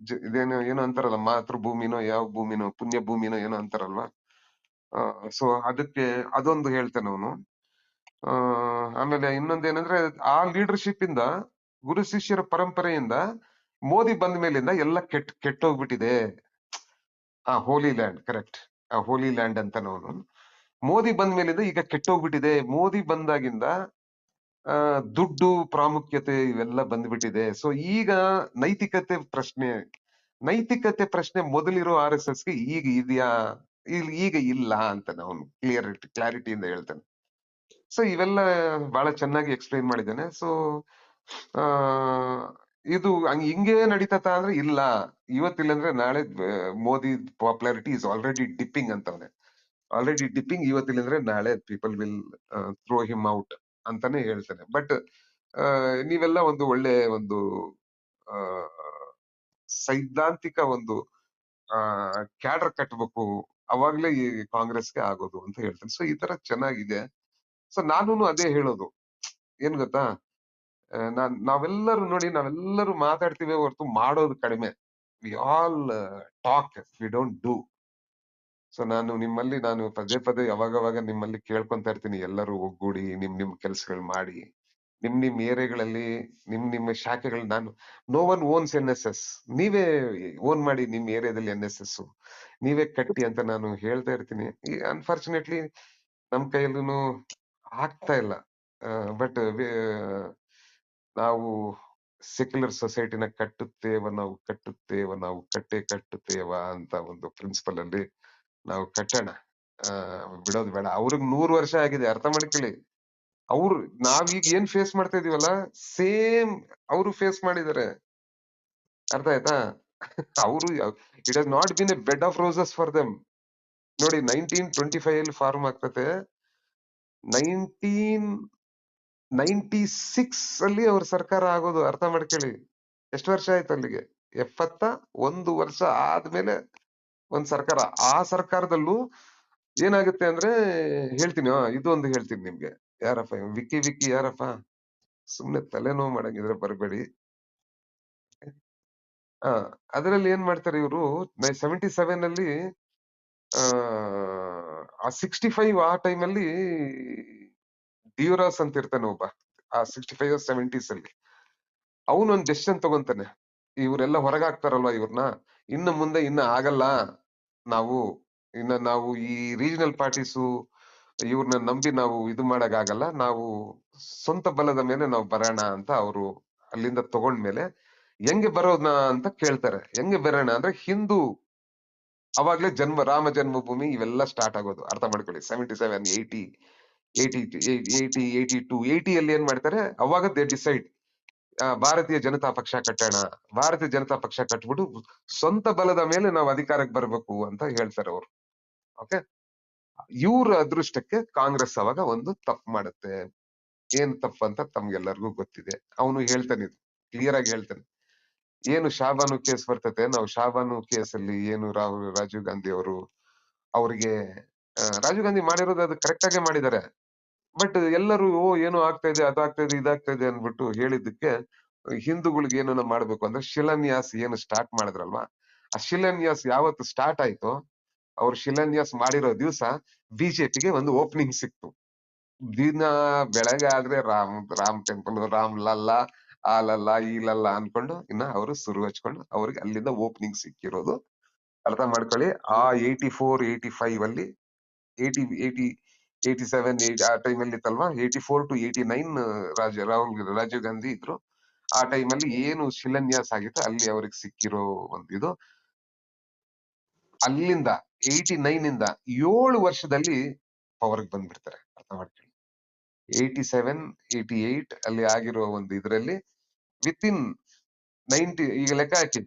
ಇದೇನೋ ಏನೋ ಅಂತಾರಲ್ಲ, ಮಾತೃಭೂಮಿನೋ ಯಾವ ಭೂಮಿನೋ, ಪುಣ್ಯ ಭೂಮಿನೋ ಏನೋ ಅಂತಾರಲ್ವಾ. ಸೊ ಅದಕ್ಕೆ ಅದೊಂದು ಹೇಳ್ತಾನೆ ಅವನು. ಆಮೇಲೆ ಇನ್ನೊಂದೇನಂದ್ರೆ, ಆ ಲೀಡರ್ಶಿಪ್ ಇಂದ, ಗುರು ಶಿಷ್ಯರ ಪರಂಪರೆಯಿಂದ ಮೋದಿ ಬಂದ ಮೇಲಿಂದ ಎಲ್ಲ ಕೆಟ್ಟೋಗ್ಬಿಟ್ಟಿದೆ. ಹೋಲಿ ಲ್ಯಾಂಡ್, ಕರೆಕ್ಟ್, ಹೋಲಿ ಲ್ಯಾಂಡ್ ಅಂತ ಅವನು. ಮೋದಿ ಬಂದ ಮೇಲಿಂದ ಈಗ ಕೆಟ್ಟೋಗ್ಬಿಟ್ಟಿದೆ. ಮೋದಿ ಬಂದಾಗಿಂದ ದುಡ್ಡು ಪ್ರಾಮುಖ್ಯತೆ ಇವೆಲ್ಲ ಬಂದ್ಬಿಟ್ಟಿದೆ. ಸೊ ಈಗ ನೈತಿಕತೆ ಪ್ರಶ್ನೆ ಮೊದಲಿರೋ RSS ಗೆ ಈಗ ಇದೆಯಾ, ಈಗ ಇಲ್ಲ ಅಂತ ಅವನು ಕ್ಲಾರಿಟಿಯಿಂದ ಹೇಳ್ತಾನೆ. ಸೊ ಇವೆಲ್ಲ ಬಹಳ ಚೆನ್ನಾಗಿ ಎಕ್ಸ್ಪ್ಲೈನ್ ಮಾಡಿದ್ದಾನೆ. ಸೊ ಇದು ಹಿಂಗೇ ನಡೀತತ ಅಂದ್ರೆ ಇಲ್ಲ, ಇವತ್ತಿಲ್ಲಂದ್ರೆ ನಾಳೆ Modi popularity is already dipping ಅಂತವನೆ. ಆಲ್ರೆಡಿ ಡಿಪ್ಪಿಂಗ್, ಇವತ್ತಿಲ್ಲಂದ್ರೆ ನಾಳೆ people will throw him out ಅಂತಾನೆ ಹೇಳ್ತಾನೆ. ಬಟ್ ನೀವೆಲ್ಲ ಒಂದು ಒಳ್ಳೆ ಒಂದು ಸೈದ್ಧಾಂತಿಕ ಒಂದು ಕ್ಯಾಡರ್ ಕಟ್ಟಬೇಕು, ಅವಾಗ್ಲೇ ಈ ಕಾಂಗ್ರೆಸ್ಗೆ ಆಗೋದು ಅಂತ ಹೇಳ್ತಾನೆ. ಸೊ ಈ ತರ ಚೆನ್ನಾಗಿದೆ. ಸೊ ನಾನು ಅದೇ ಹೇಳೋದು, ಏನ್ ಗೊತ್ತಾ, ನಾವೆಲ್ಲರೂ ಮಾತಾಡ್ತೀವಿ ಹೊರತು ಮಾಡೋದು ಕಡಿಮೆ. We all talk, we don't do. So ನಾನು ಪದೇ ಪದೇ ಯಾವಾಗವಾಗ ನಿಮ್ಮಲ್ಲಿ ಕೇಳ್ಕೊಂತ ಇರ್ತೀನಿ, ಎಲ್ಲರೂ ಒಗ್ಗೂಡಿ ನಿಮ್ ಕೆಲ್ಸಗಳು ಮಾಡಿ, ನಿಮ್ ಏರಿಯಾಗಳಲ್ಲಿ ನಿಮ್ಮ ಶಾಖೆಗಳು. ನೋ ಒನ್ ಓನ್ಸ್ NSS, ನೀವೇ ಓನ್ ಮಾಡಿ ನಿಮ್ ಏರಿಯಾದಲ್ಲಿ NSS, ನೀವೇ ಕಟ್ಟಿ ಅಂತ ನಾನು ಹೇಳ್ತಾ ಇರ್ತೀನಿ. ಅನ್ಫಾರ್ಚುನೇಟ್ಲಿ ನಮ್ ಕೈಯಲ್ಲೂ ಆಗ್ತಾ ಇಲ್ಲ. ಬಟ್ ನಾವು ಸೆಕ್ಯುಲರ್ ಸೊಸೈಟಿನ ನಾವು ಕಟ್ಟುತ್ತೇವ ಅಂತ ಒಂದು ಪ್ರಿನ್ಸಿಪಲ್ ಅಲ್ಲಿ ನಾವು ಕಟ್ಟೋಣ, ಬಿಡೋದು ಬೇಡ. ಅವ್ರಿಗೆ 100 ವರ್ಷ ಆಗಿದೆ, ಅರ್ಥ ಮಾಡ್ಕೊಳ್ಳಿ. ನಾವೀಗ ಏನ್ ಫೇಸ್ ಮಾಡ್ತಾ ಇದೀವಲ್ಲ, ಸೇಮ್ ಅವರು ಫೇಸ್ ಮಾಡಿದಾರೆ. ಅರ್ಥ ಆಯ್ತಾ? ಅವರು it has not been A bed of roses for them. ನೋಡಿ 1925 ಅಲ್ಲಿ ಫಾರ್ಮ್ ಆಗ್ತತೆ, 1996 ಅಲ್ಲಿ ಅವ್ರ ಸರ್ಕಾರ ಆಗೋದು. ಅರ್ಥ ಮಾಡ್ಕೊಳ್ಳಿ, ಎಷ್ಟು ವರ್ಷ ಆಯ್ತು ಅಲ್ಲಿಗೆ? 71 ವರ್ಷ ಆದ್ಮೇಲೆ ಒಂದ್ ಸರ್ಕಾರ. ಆ ಸರ್ಕಾರದಲ್ಲೂ ಏನಾಗುತ್ತೆ ಅಂದ್ರೆ, ಹೇಳ್ತೀನಿ, ಇದೊಂದು ಹೇಳ್ತೀನಿ ನಿಮ್ಗೆ. ಯಾರಪ್ಪ ವಿಕ್ಕಿ ಯಾರಪ್ಪ? ಸುಮ್ನೆ ತಲೆನೋವು ಮಾಡಂಗಿದ್ರೆ ಬರ್ಬೇಡಿ. ಅದರಲ್ಲಿ ಏನ್ ಮಾಡ್ತಾರೆ ಇವರು, 77 ಅಲ್ಲಿ ಆ 65 ಆ ಟೈಮಲ್ಲಿ ಡಿಯೋರಾಸ್ ಅಂತ ಇರ್ತಾನೆ ಒಬ್ಬ, ಆ 65 70s ಅಲ್ಲಿ. ಅವನೊಂದ್ ಡೆಸಿಷನ್ ತಗೊಂತಾನೆ, ಇವರೆಲ್ಲ ಹೊರಗಾಗ್ತಾರಲ್ವಾ ಇವ್ರನ್ನ, ಮುಂದೆ ಆಗಲ್ಲ, ನಾವು ಈ ರೀಜನಲ್ ಪಾರ್ಟೀಸು ಇವ್ರನ್ನ ನಂಬಿ ನಾವು ಇದು ಮಾಡಕ್ಕಾಗಲ್ಲ, ನಾವು ಸ್ವಂತ ಬಲದ ಮೇಲೆ ನಾವು ಬರೋಣ ಅಂತ ಅವರು ಅಲ್ಲಿಂದ ತಗೊಂಡ್ಮೇಲೆ, ಹೆಂಗೆ ಬರೋದ್ನ ಅಂತ ಕೇಳ್ತಾರೆ. ಹೆಂಗೆ ಬರೋಣ ಅಂದ್ರೆ, ಹಿಂದೂ ಅವಾಗ್ಲೇ ರಾಮ ಜನ್ಮಭೂಮಿ ಇವೆಲ್ಲ ಸ್ಟಾರ್ಟ್ ಆಗೋದು. ಅರ್ಥ ಮಾಡ್ಕೊಳ್ಳಿ, 77 80 80 ಏನ್ ಮಾಡ್ತಾರೆ, ಅವಾಗ ದೇ ಡಿಸೈಡ್ ಭಾರತೀಯ ಜನತಾ ಪಕ್ಷ ಕಟ್ಟೋಣ. ಭಾರತೀಯ ಜನತಾ ಪಕ್ಷ ಕಟ್ಬಿಟ್ಟು ಸ್ವಂತ ಬಲದ ಮೇಲೆ ನಾವು ಅಧಿಕಾರಕ್ಕೆ ಬರ್ಬೇಕು ಅಂತ ಹೇಳ್ತಾರೆ ಅವ್ರು. ಓಕೆ, ಇವ್ರ ಅದೃಷ್ಟಕ್ಕೆ ಕಾಂಗ್ರೆಸ್ ಅವಾಗ ಒಂದು ತಪ್ಪು ಮಾಡುತ್ತೆ. ಏನ್ ತಪ್ಪಂತ ತಮ್ಗೆಲ್ಲರಿಗೂ ಗೊತ್ತಿದೆ. ಅವನು ಹೇಳ್ತಾನೆ, ಕ್ಲಿಯರ್ ಆಗಿ ಹೇಳ್ತಾನೆ. ಏನು ಶಾಬಾನು ಕೇಸ್ ಬರ್ತತೆ, ನಾವು ಶಾಬಾನು ಕೇಸಲ್ಲಿ ಏನು ರಾಜೀವ್ ಗಾಂಧಿ ಅವರು ಅವ್ರಿಗೆ ರಾಜೀವ್ ಗಾಂಧಿ ಮಾಡಿರೋದು ಅದು ಕರೆಕ್ಟ್ ಆಗೇ ಮಾಡಿದ್ದಾರೆ. ಬಟ್ ಎಲ್ಲರೂ ಏನೋ ಆಗ್ತಾ ಇದೆ, ಅದಾಗ್ತಾ ಇದೆ, ಇದಾಗ್ತಾ ಇದೆ ಅನ್ಬಿಟ್ಟು ಹೇಳಿದ್ದಕ್ಕೆ ಹಿಂದೂಗಳಿಗೆ ಏನನ್ನ ಮಾಡ್ಬೇಕು ಅಂದ್ರೆ ಶಿಲಾನ್ಯಾಸ ಏನು ಸ್ಟಾರ್ಟ್ ಮಾಡಿದ್ರಲ್ವಾ, ಆ ಶಿಲಾನ್ಯಾಸ ಯಾವತ್ತು ಸ್ಟಾರ್ಟ್ ಆಯ್ತೋ ಅವ್ರು ಶಿಲಾನ್ಯಾಸ ಮಾಡಿರೋ ದಿವಸ ಬಿಜೆಪಿಗೆ ಒಂದು ಓಪನಿಂಗ್ ಸಿಕ್ತು. ದಿನ ಬೆಳಗ್ಗೆ ಆದ್ರೆ ರಾಮ್ ಟೆಂಪಲ್, ರಾಮ್ ಲಲ್ಲಾ, ಆ ಲಲ್ಲಾ ಈ ಲಲ್ಲಾ ಅನ್ಕೊಂಡು ಇನ್ನ ಅವರು ಶುರು ಹಚ್ಕೊಂಡು ಅವ್ರಿಗೆ ಅಲ್ಲಿಂದ ಓಪನಿಂಗ್ ಸಿಕ್ಕಿರೋದು. ಅರ್ಥ ಮಾಡ್ಕೊಳ್ಳಿ. ಆ 84, 85 ಅಲ್ಲಿ 87 ಆ ಟೈಮಲ್ಲಿ ಇತ್ತಲ್ವಾ, 84 to 89 ರಾಜೀವ್ ಗಾಂಧಿ ಇದ್ರು. ಆ ಟೈಮಲ್ಲಿ ಏನು ಶಿಲಾನ್ಯಾಸ ಆಗಿತ್ತು ಅಲ್ಲಿ ಅವ್ರಿಗೆ ಸಿಕ್ಕಿರೋ ಒಂದಿದು. ಅಲ್ಲಿಂದ 89 ಇಂದ 7 ವರ್ಷದಲ್ಲಿ ಪವರ್ಗೆ ಬಂದ್ಬಿಡ್ತಾರೆ. ಅರ್ಥ ಮಾಡ್ಕೊಳ್ಳಿ. 87, 88 ಅಲ್ಲಿ ಆಗಿರೋ ಒಂದು ಇದ್ರಲ್ಲಿ ವಿತಿನ್ 90, ಈಗ ಲೆಕ್ಕ ಹಾಕಿ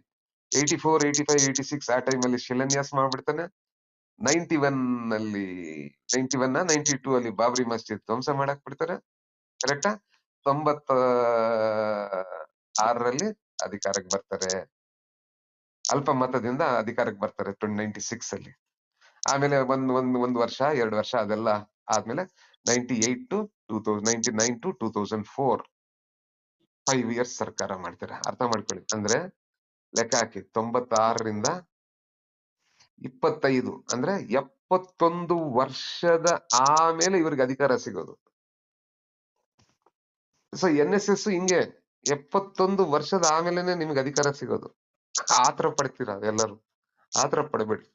84, 85, 86 ಆ ಟೈಮಲ್ಲಿ ಶಿಲಾನ್ಯಾಸ ಮಾಡ್ಬಿಡ್ತಾನೆ. 91 ಅಲ್ಲಿ 92 ಅಲ್ಲಿ ಬಾಬ್ರಿ ಮಸ್ಜಿದ್ ಧ್ವಂಸ ಮಾಡಕ್ ಬಿಡ್ತಾರೆ. ಕರೆಕ್ಟಾ? 96ರಲ್ಲಿ ಅಧಿಕಾರಕ್ಕೆ ಬರ್ತಾರೆ. ಅಲ್ಪ ಮತದಿಂದ ಅಧಿಕಾರಕ್ಕೆ ಬರ್ತಾರೆ 96 ಅಲ್ಲಿ. ಆಮೇಲೆ ಒಂದ್ ವರ್ಷ 2 ವರ್ಷ ಅದೆಲ್ಲ ಆದ್ಮೇಲೆ 99 to 2004 5 ಇಯರ್ಸ್ ಸರ್ಕಾರ ಮಾಡ್ತಾರೆ. ಅರ್ಥ ಮಾಡ್ಕೊಳ್ಳಿ. ಅಂದ್ರೆ ಲೆಕ್ಕ ಹಾಕಿ 96ರಿಂದ 25 ಅಂದ್ರೆ 71 ವರ್ಷದ ಆಮೇಲೆ ಇವ್ರಿಗೆ ಅಧಿಕಾರ ಸಿಗೋದು. ಸೊ NSS ಹಿಂಗೆ 71 ವರ್ಷದ ಆಮೇಲೆನೆ ನಿಮ್ಗೆ ಅಧಿಕಾರ ಸಿಗೋದು. ಆತರ ಪಡ್ತೀರಾ ಎಲ್ಲರೂ, ಆತರ ಪಡಬೇಡಿ.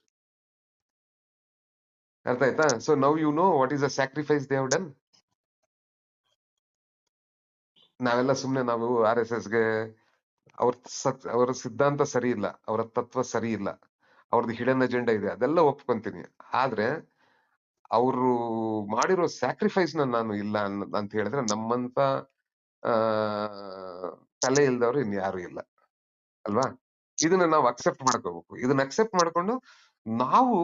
ಅರ್ಥ ಆಯ್ತಾ? So now you know what is the sacrifice they have done. ನಾವೆಲ್ಲ ಸುಮ್ನೆ ನಾವು RSS ಗೆ ಅವ್ರ ಸಿದ್ಧಾಂತ ಸರಿ ಇಲ್ಲ, ಅವರ ತತ್ವ ಸರಿ ಇಲ್ಲ, ಅವ್ರದ್ದು ಹಿಡನ್ ಅಜೆಂಡಾ ಇದೆ, ಅದೆಲ್ಲ ಒಪ್ಕೊಂತೀನಿ. ಆದ್ರೆ ಅವರು ಮಾಡಿರೋ ಸ್ಯಾಕ್ರಿಫೈಸ್ ನಾನು ಇಲ್ಲ ಅಂತ ಹೇಳಿದ್ರೆ ನಮ್ಮಂತ ತಲೆ ಇಲ್ದವ್ರು ಇನ್ಯಾರು ಇಲ್ಲ ಅಲ್ವಾ. ಇದನ್ನ ನಾವು ಅಕ್ಸೆಪ್ಟ್ ಮಾಡ್ಕೋಬೇಕು. ಇದನ್ನ ಅಕ್ಸೆಪ್ಟ್ ಮಾಡ್ಕೊಂಡು ನಾವು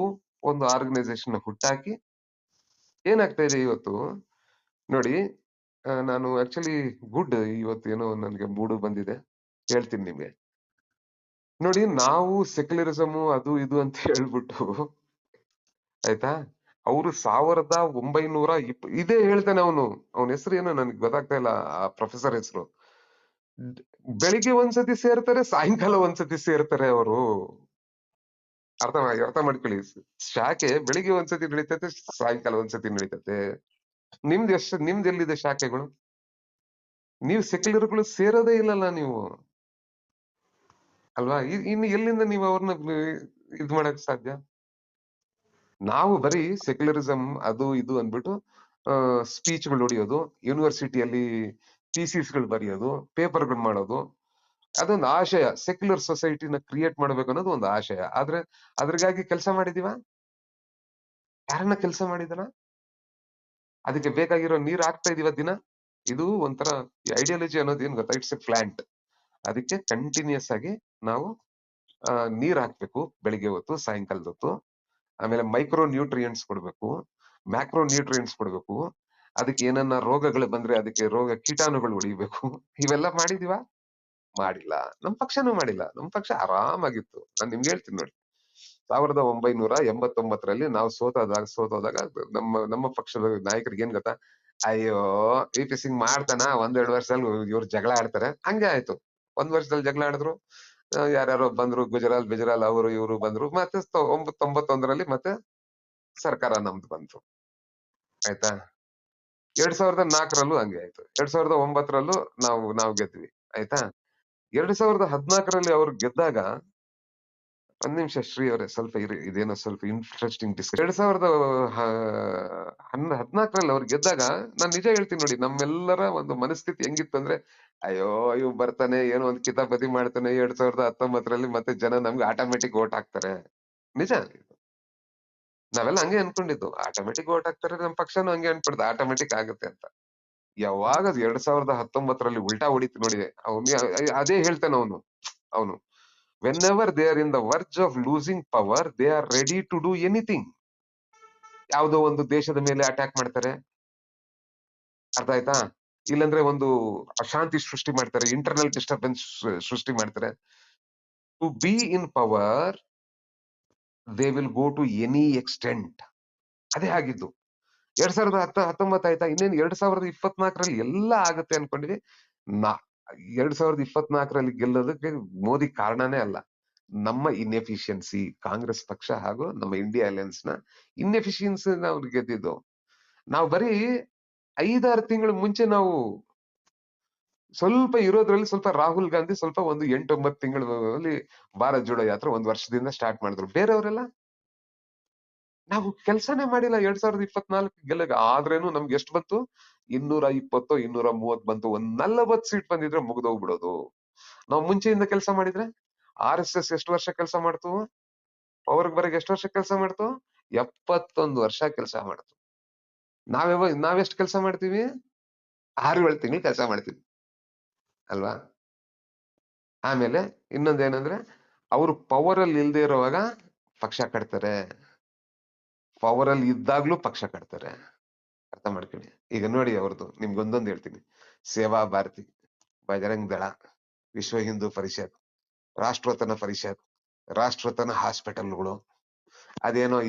ಒಂದು ಆರ್ಗನೈಸೇಷನ್ ಹುಟ್ಟಾಕಿ ಏನಾಗ್ತಾ ಇದೆ ಇವತ್ತು ನೋಡಿ. ನಾನು ಆಕ್ಚುಲಿ ಗುಡ್ ಇವತ್ತು ಏನೋ ನನ್ಗೆ ಮೂಡು ಬಂದಿದೆ, ಹೇಳ್ತೀನಿ ನಿಮ್ಗೆ. ನೋಡಿ, ನಾವು ಸೆಕ್ಯುಲರಿಸಮ್ ಅದು ಇದು ಅಂತ ಹೇಳ್ಬಿಟ್ಟು ಆಯ್ತಾ, ಅವರು 1920 ಇದೇ ಹೇಳ್ತಾನೆ ಅವನು. ಅವನ ಹೆಸರು ಏನೋ ನನ್ಗೆ ಗೊತ್ತಾಗ್ತಾ ಇಲ್ಲ, ಆ ಪ್ರೊಫೆಸರ್ ಹೆಸರು. ಬೆಳಿಗ್ಗೆ ಒಂದ್ಸತಿ ಸೇರ್ತಾರೆ, ಸಾಯಂಕಾಲ ಒಂದ್ಸತಿ ಸೇರ್ತಾರೆ ಅವರು. ಅರ್ಥ ಮಾಡ್ಕೊಳ್ಳಿ. ಶಾಖೆ ಬೆಳಿಗ್ಗೆ ಒಂದ್ಸತಿ ನಡೀತೈತೆ, ಸಾಯಂಕಾಲ ಒಂದ್ಸತಿ ನಡೀತೈತೆ. ನಿಮ್ದು ಎಲ್ಲಿದೆ ಶಾಖೆಗಳು? ನೀವು ಸೆಕ್ಯುಲರ್ಗಳು ಸೇರೋದೇ ಇಲ್ಲಲ್ಲ ನೀವು, ಅಲ್ವಾ? ಇನ್ನು ಎಲ್ಲಿಂದ ನೀವು ಅವ್ರನ್ನ ಇದ್ ಮಾಡಕ್ ಸಾಧ್ಯ? ನಾವು ಬರೀ ಸೆಕ್ಯುಲರಿಸಂ ಅದು ಇದು ಅಂದ್ಬಿಟ್ಟು ಸ್ಪೀಚ್ಗಳು ಹೊಡಿಯೋದು, ಯೂನಿವರ್ಸಿಟಿಯಲ್ಲಿ ಥೀಸಿಸ್ಗಳು ಬರೆಯೋದು, ಪೇಪರ್ಗಳು ಮಾಡೋದು, ಅದೊಂದು ಆಶಯ. ಸೆಕ್ಯುಲರ್ ಸೊಸೈಟಿನ ಕ್ರಿಯೇಟ್ ಮಾಡ್ಬೇಕು ಅನ್ನೋದು ಒಂದು ಆಶಯ. ಆದ್ರೆ ಅದ್ರಿಗಾಗಿ ಕೆಲಸ ಮಾಡಿದೀವ? ಯಾರನ್ನ ಕೆಲಸ ಮಾಡಿದನ? ಅದಕ್ಕೆ ಬೇಕಾಗಿರೋ ನೀರ್ ಹಾಕ್ತಾ ಇದೀವ ದಿನ? ಇದು ಒಂಥರ ಐಡಿಯಾಲಜಿ ಅನ್ನೋದು ಏನ್ ಗೊತ್ತಾ, ಇಟ್ಸ್ ಎ ಪ್ಲಾಂಟ್. ಅದಕ್ಕೆ ಕಂಟಿನ್ಯೂಸ್ ಆಗಿ ನಾವು ನೀರ್ ಹಾಕ್ಬೇಕು, ಬೆಳಿಗ್ಗೆ ಹೊತ್ತು, ಸಾಯಂಕಾಲದ ಹೊತ್ತು. ಆಮೇಲೆ ಮೈಕ್ರೋ ನ್ಯೂಟ್ರಿಯೆಂಟ್ಸ್ ಕೊಡ್ಬೇಕು, ಮ್ಯಾಕ್ರೋ ನ್ಯೂಟ್ರಿಯೆಂಟ್ಸ್ ಕೊಡ್ಬೇಕು. ಅದಕ್ಕೆ ಏನನ್ನ ರೋಗಗಳು ಬಂದ್ರೆ ಅದಕ್ಕೆ ರೋಗ ಕೀಟಾಣುಗಳು ಹೊಡಿಬೇಕು. ಇವೆಲ್ಲ ಮಾಡಿದೀವ? ಮಾಡಿಲ್ಲ. ನಮ್ ಪಕ್ಷನೂ ಮಾಡಿಲ್ಲ. ನಮ್ ಪಕ್ಷ ಆರಾಮಾಗಿತ್ತು. ನಾನ್ ನಿಮ್ಗೆ ಹೇಳ್ತೀನಿ ನೋಡಿ, 1989ರಲ್ಲಿ ನಾವು ಸೋತೋದಾಗ ನಮ್ಮ ಪಕ್ಷದ ನಾಯಕರಿಗೆ ಏನ್ ಗೊತ್ತಾ, ಅಯ್ಯೋ VP ಸಿಂಗ್ ಮಾಡ್ತಾನ, 1-2 ವರ್ಷದಲ್ಲಿ ಇವ್ರು ಜಗಳ ಆಡ್ತಾರೆ. ಹಂಗೆ ಆಯ್ತು. 1 ವರ್ಷದಲ್ಲಿ ಜಗಳ ಆಡಿದ್ರು, ಯಾರ್ಯಾರೋ ಬಂದ್ರು, ಗುಜರಾಲ್ ಅವರು ಇವರು ಬಂದ್ರು. ಮತ್ತೆ 91ರಲ್ಲಿ ಮತ್ತೆ ಸರ್ಕಾರ ನಮ್ದು ಬಂತು. ಆಯ್ತಾ? 2004ರಲ್ಲೂ ಹಂಗೆ ಆಯ್ತು. 2009ರಲ್ಲೂ ನಾವು ಗೆದ್ವಿ. ಆಯ್ತಾ? 2014ರಲ್ಲಿ ಅವ್ರು ಗೆದ್ದಾಗ, ಒಂದ್ ನಿಮಿಷ ಶ್ರೀ ಅವರೇ ಸ್ವಲ್ಪ ಇರಿ, ಇದೇನೋ ಸ್ವಲ್ಪ ಇಂಟ್ರೆಸ್ಟಿಂಗ್ ಡಿಸ್ಕಷನ್. 2014ರಲ್ಲಿ ಅವ್ರು ಗೆದ್ದಾಗ ನಾನ್ ನಿಜ ಹೇಳ್ತೀನಿ ನೋಡಿ, ನಮ್ಮೆಲ್ಲರ ಒಂದು ಮನಸ್ಥಿತಿ ಹೆಂಗಿತ್ತು ಅಂದ್ರೆ, ಅಯ್ಯೋ ಇವ್ ಬರ್ತಾನೆ ಏನೋ ಒಂದ್ ಕಿತಾಪತಿ ಮಾಡ್ತಾನೆ, 2019ರಲ್ಲಿ ಮತ್ತೆ ಜನ ನಮ್ಗೆ ಆಟೋಮೆಟಿಕ್ ವೋಟ್ ಹಾಕ್ತಾರೆ. ನಿಜ. ನಾವೆಲ್ಲ ಹಂಗೆ ಅನ್ಕೊಂಡಿದ್ದು ಆಟೋಮೆಟಿಕ್ ಓಟ್ ಹಾಕ್ತಾರೆ, ನಮ್ ಪಕ್ಷನೂ ಹಂಗೆ ಅನ್ಬಿಡ್ದು ಆಟೋಮೆಟಿಕ್ ಆಗುತ್ತೆ ಅಂತ. ಯಾವಾಗ 2019ರಲ್ಲಿ ಉಲ್ಟಾ ಹೊಡಿತು ನೋಡಿ, ಅದೇ ಹೇಳ್ತಾನೆ ಅವನು whenever they are in the verge of losing power they are ready to do anything. ಯಾವ್ದೋ ಒಂದು ದೇಶದ ಮೇಲೆ ಅಟ್ಯಾಕ್ ಮಾಡ್ತಾರೆ, ಅರ್ಥ ಆಯ್ತಾ, ಇಲ್ಲಂದ್ರೆ ಒಂದು ಅಶಾಂತಿ ಸೃಷ್ಟಿ ಮಾಡ್ತಾರೆ, ಇಂಟರ್ನಲ್ ಡಿಸ್ಟರ್ಬೆನ್ಸ್ ಸೃಷ್ಟಿ ಮಾಡ್ತಾರೆ. To be in power they will go to any extent. ಅದೇ ಆಗಿದ್ದು 2019 ಆಯ್ತಾ, ಇನ್ನೇನು 2024ರಲ್ಲಿ ಎಲ್ಲ ಆಗುತ್ತೆ ಅನ್ಕೊಂಡಿವಿ. ನಾ 2024ರಲ್ಲಿ ಗೆಲ್ಲೋದಕ್ಕೆ ಮೋದಿ ಕಾರಣನೇ ಅಲ್ಲ, ನಮ್ಮ ಇನ್ಎಫಿಷಿಯನ್ಸಿ, ಕಾಂಗ್ರೆಸ್ ಪಕ್ಷ ಹಾಗೂ ನಮ್ಮ ಇಂಡಿಯಾ ಅಲಯನ್ಸ್ ನ ಇನ್ಎಫಿಷಿಯನ್ಸಿ ನಾವು ಗೆದ್ದಿದ್ದು. ನಾವು ಬರೀ 5-6 ತಿಂಗಳು ಮುಂಚೆ ನಾವು ಸ್ವಲ್ಪ ಇರೋದ್ರಲ್ಲಿ ಸ್ವಲ್ಪ ರಾಹುಲ್ ಗಾಂಧಿ ಸ್ವಲ್ಪ ಒಂದು 8-9 ತಿಂಗಳಲ್ಲಿ ಭಾರತ್ ಜೋಡೋ ಯಾತ್ರೆ 1 ವರ್ಷದಿಂದ ಸ್ಟಾರ್ಟ್ ಮಾಡಿದ್ರು. ಬೇರೆಯವರೆಲ್ಲ ನಾವು ಕೆಲಸನೇ ಮಾಡಿಲ್ಲ 2024 ಗೆಲ್ಲಗ. ಆದ್ರೇನು ನಮ್ಗೆ ಎಷ್ಟು ಬಂತು, 220 230 ಬಂತು. ಒಂದ್ 40 ಸೀಟ್ ಬಂದಿದ್ರೆ ಮುಗ್ದೋಗ್ಬಿಡೋದು. ನಾವು ಮುಂಚೆಯಿಂದ ಕೆಲಸ ಮಾಡಿದ್ರೆ RSS ಎಷ್ಟು ವರ್ಷ ಕೆಲಸ ಮಾಡ್ತು, ಪವರ್ಗ್ ಬರಗ್ ಎಷ್ಟು ವರ್ಷ ಕೆಲಸ ಮಾಡ್ತು, 71 ವರ್ಷ ಕೆಲಸ ಮಾಡ್ತು. ನಾವೆಷ್ಟು ಕೆಲಸ ಮಾಡ್ತೀವಿ, 6-7 ತಿಂಗಳು ಕೆಲಸ ಮಾಡ್ತೀವಿ ಅಲ್ವಾ. ಆಮೇಲೆ ಇನ್ನೊಂದೇನಂದ್ರೆ, ಅವ್ರು ಪವರ್ ಅಲ್ಲಿ ಇಲ್ದೇ ಇರುವಾಗ ಪಕ್ಷ ಕಟ್ತಾರೆ, ಪವರ್ ಅಲ್ಲಿ ಇದ್ದಾಗ್ಲೂ ಪಕ್ಷ ಕಟ್ತಾರೆ. ಅರ್ಥ ಮಾಡ್ಕೊಳ್ಳಿ. ಈಗ ನೋಡಿ ಅವ್ರದ್ದು, ನಿಮ್ಗೊಂದೊಂದು ಹೇಳ್ತೀನಿ. ಸೇವಾ ಭಾರತಿ, ಬಜರಂಗ್ ದಳ, ವಿಶ್ವ ಹಿಂದೂ ಪರಿಷತ್, ರಾಷ್ಟ್ರೋತ್ತನ ಪರಿಷತ್, ರಾಷ್ಟ್ರೋತ್ತನ ಹಾಸ್ಪಿಟಲ್ಗಳು, ಅದೇನೋ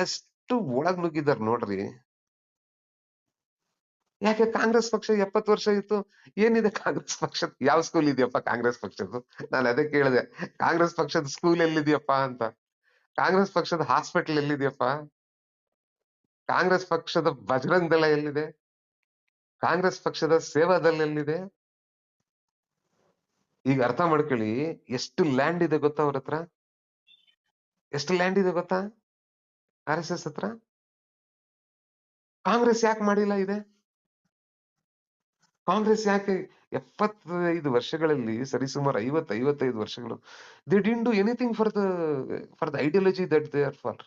ಎಷ್ಟು ಒಳಗ್ ನುಗ್ಗಿದಾರ ನೋಡ್ರಿ. ಯಾಕೆ ಕಾಂಗ್ರೆಸ್ ಪಕ್ಷ 70 ವರ್ಷ ಇತ್ತು, ಏನಿದೆ ಕಾಂಗ್ರೆಸ್ ಪಕ್ಷದ, ಯಾವ ಸ್ಕೂಲ್ ಇದೆಯಪ್ಪ ಕಾಂಗ್ರೆಸ್ ಪಕ್ಷದ್ದು? ನಾನು ಅದೇ ಕೇಳಿದೆ, ಕಾಂಗ್ರೆಸ್ ಪಕ್ಷದ ಸ್ಕೂಲ್ ಎಲ್ಲಿದೆಯಪ್ಪ ಅಂತ, ಕಾಂಗ್ರೆಸ್ ಪಕ್ಷದ ಹಾಸ್ಪಿಟಲ್ ಎಲ್ಲಿದೆಯಪ್ಪ, ಕಾಂಗ್ರೆಸ್ ಪಕ್ಷದ ಬಜರಂಗ್ ದಳ ಎಲ್ಲಿದೆ, ಕಾಂಗ್ರೆಸ್ ಪಕ್ಷದ ಸೇವಾದಳ ಎಲ್ಲಿದೆ? ಈಗ ಅರ್ಥ ಮಾಡ್ಕೊಳ್ಳಿ, ಎಷ್ಟು ಲ್ಯಾಂಡ್ ಇದೆ ಗೊತ್ತಾ ಅವ್ರ ಹತ್ರ, ಎಷ್ಟು ಲ್ಯಾಂಡ್ ಇದೆ ಗೊತ್ತಾ RSS ಹತ್ರ. ಕಾಂಗ್ರೆಸ್ ಯಾಕೆ ಮಾಡಿಲ್ಲ ಇದೆ? ಕಾಂಗ್ರೆಸ್ ಯಾಕೆ 75 ವರ್ಷಗಳಲ್ಲಿ, ಸರಿಸುಮಾರು 50-55 ವರ್ಷಗಳು, they didn't do anything for the ideology that they are for.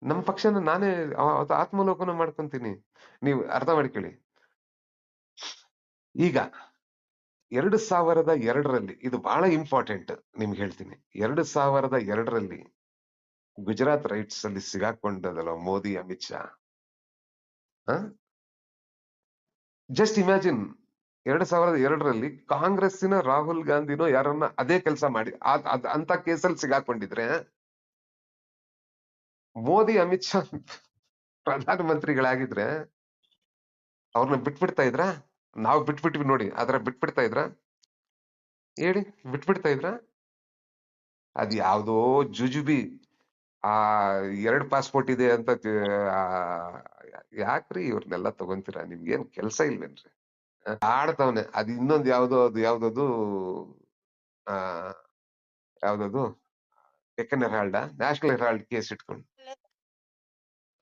ನಮ್ಮ ಪಕ್ಷನ ನಾನೇ ಆತ್ಮಲೋಕನ ಮಾಡ್ಕೊಂತೀನಿ, ನೀವು ಅರ್ಥ ಮಾಡ್ಕೊಳ್ಳಿ. ಈಗ 2002ರಲ್ಲಿ, ಇದು ಬಹಳ ಇಂಪಾರ್ಟೆಂಟ್ ನಿಮ್ಗೆ ಹೇಳ್ತೀನಿ, 2002ರಲ್ಲಿ ಗುಜರಾತ್ ರೈಟ್ಸ್ ಅಲ್ಲಿ ಸಿಗಾಕೊಂಡದಲ್ಲ ಮೋದಿ ಅಮಿತ್ ಶಾ. ಜಸ್ಟ್ ಇಮ್ಯಾಜಿನ್, 2002ರಲ್ಲಿ ಕಾಂಗ್ರೆಸ್ಸಿನ ರಾಹುಲ್ ಗಾಂಧಿನೋ ಯಾರನ್ನ ಅದೇ ಕೆಲಸ ಮಾಡಿ ಅಂತ ಕೇಸಲ್ಲಿ ಸಿಗಾಕೊಂಡಿದ್ರೆ, ಮೋದಿ ಅಮಿತ್ ಶಾ ಪ್ರಧಾನ ಮಂತ್ರಿಗಳಾಗಿದ್ರೆ ಅವ್ರನ್ನ ಬಿಟ್ಬಿಡ್ತಾ ಇದ್ರ? ನಾವು ಬಿಟ್ಬಿಟ್ವಿ ನೋಡಿ, ಆದ್ರೆ ಬಿಟ್ಬಿಡ್ತಾ ಇದ್ರ ಹೇಳಿ, ಬಿಟ್ಬಿಡ್ತಾ ಇದ್ರ? ಅದ್ ಯಾವ್ದೋ ಜುಜುಬಿ, ಆ 2 ಪಾಸ್ಪೋರ್ಟ್ ಇದೆ ಅಂತ, ಯಾಕ್ರಿ ಇವ್ರನ್ನೆಲ್ಲ ತಗೊಂತೀರಾ? ನಿಮ್ಗೇನ್ ಕೆಲ್ಸ ಇಲ್ವೇನ್ರಿ? ಆಡ್ತವನೆ. ಅದ್ ಇನ್ನೊಂದ್ ಯಾವ್ದದು ಆ ಯಾವ್ದದು ಡೆಕ್ಕನ್ ಹೆರಾಲ್ಡ, ನ್ಯಾಷನಲ್ ಹೆರಾಲ್ಡ್ ಕೇಸ್ ಇಟ್ಕೊಂಡು,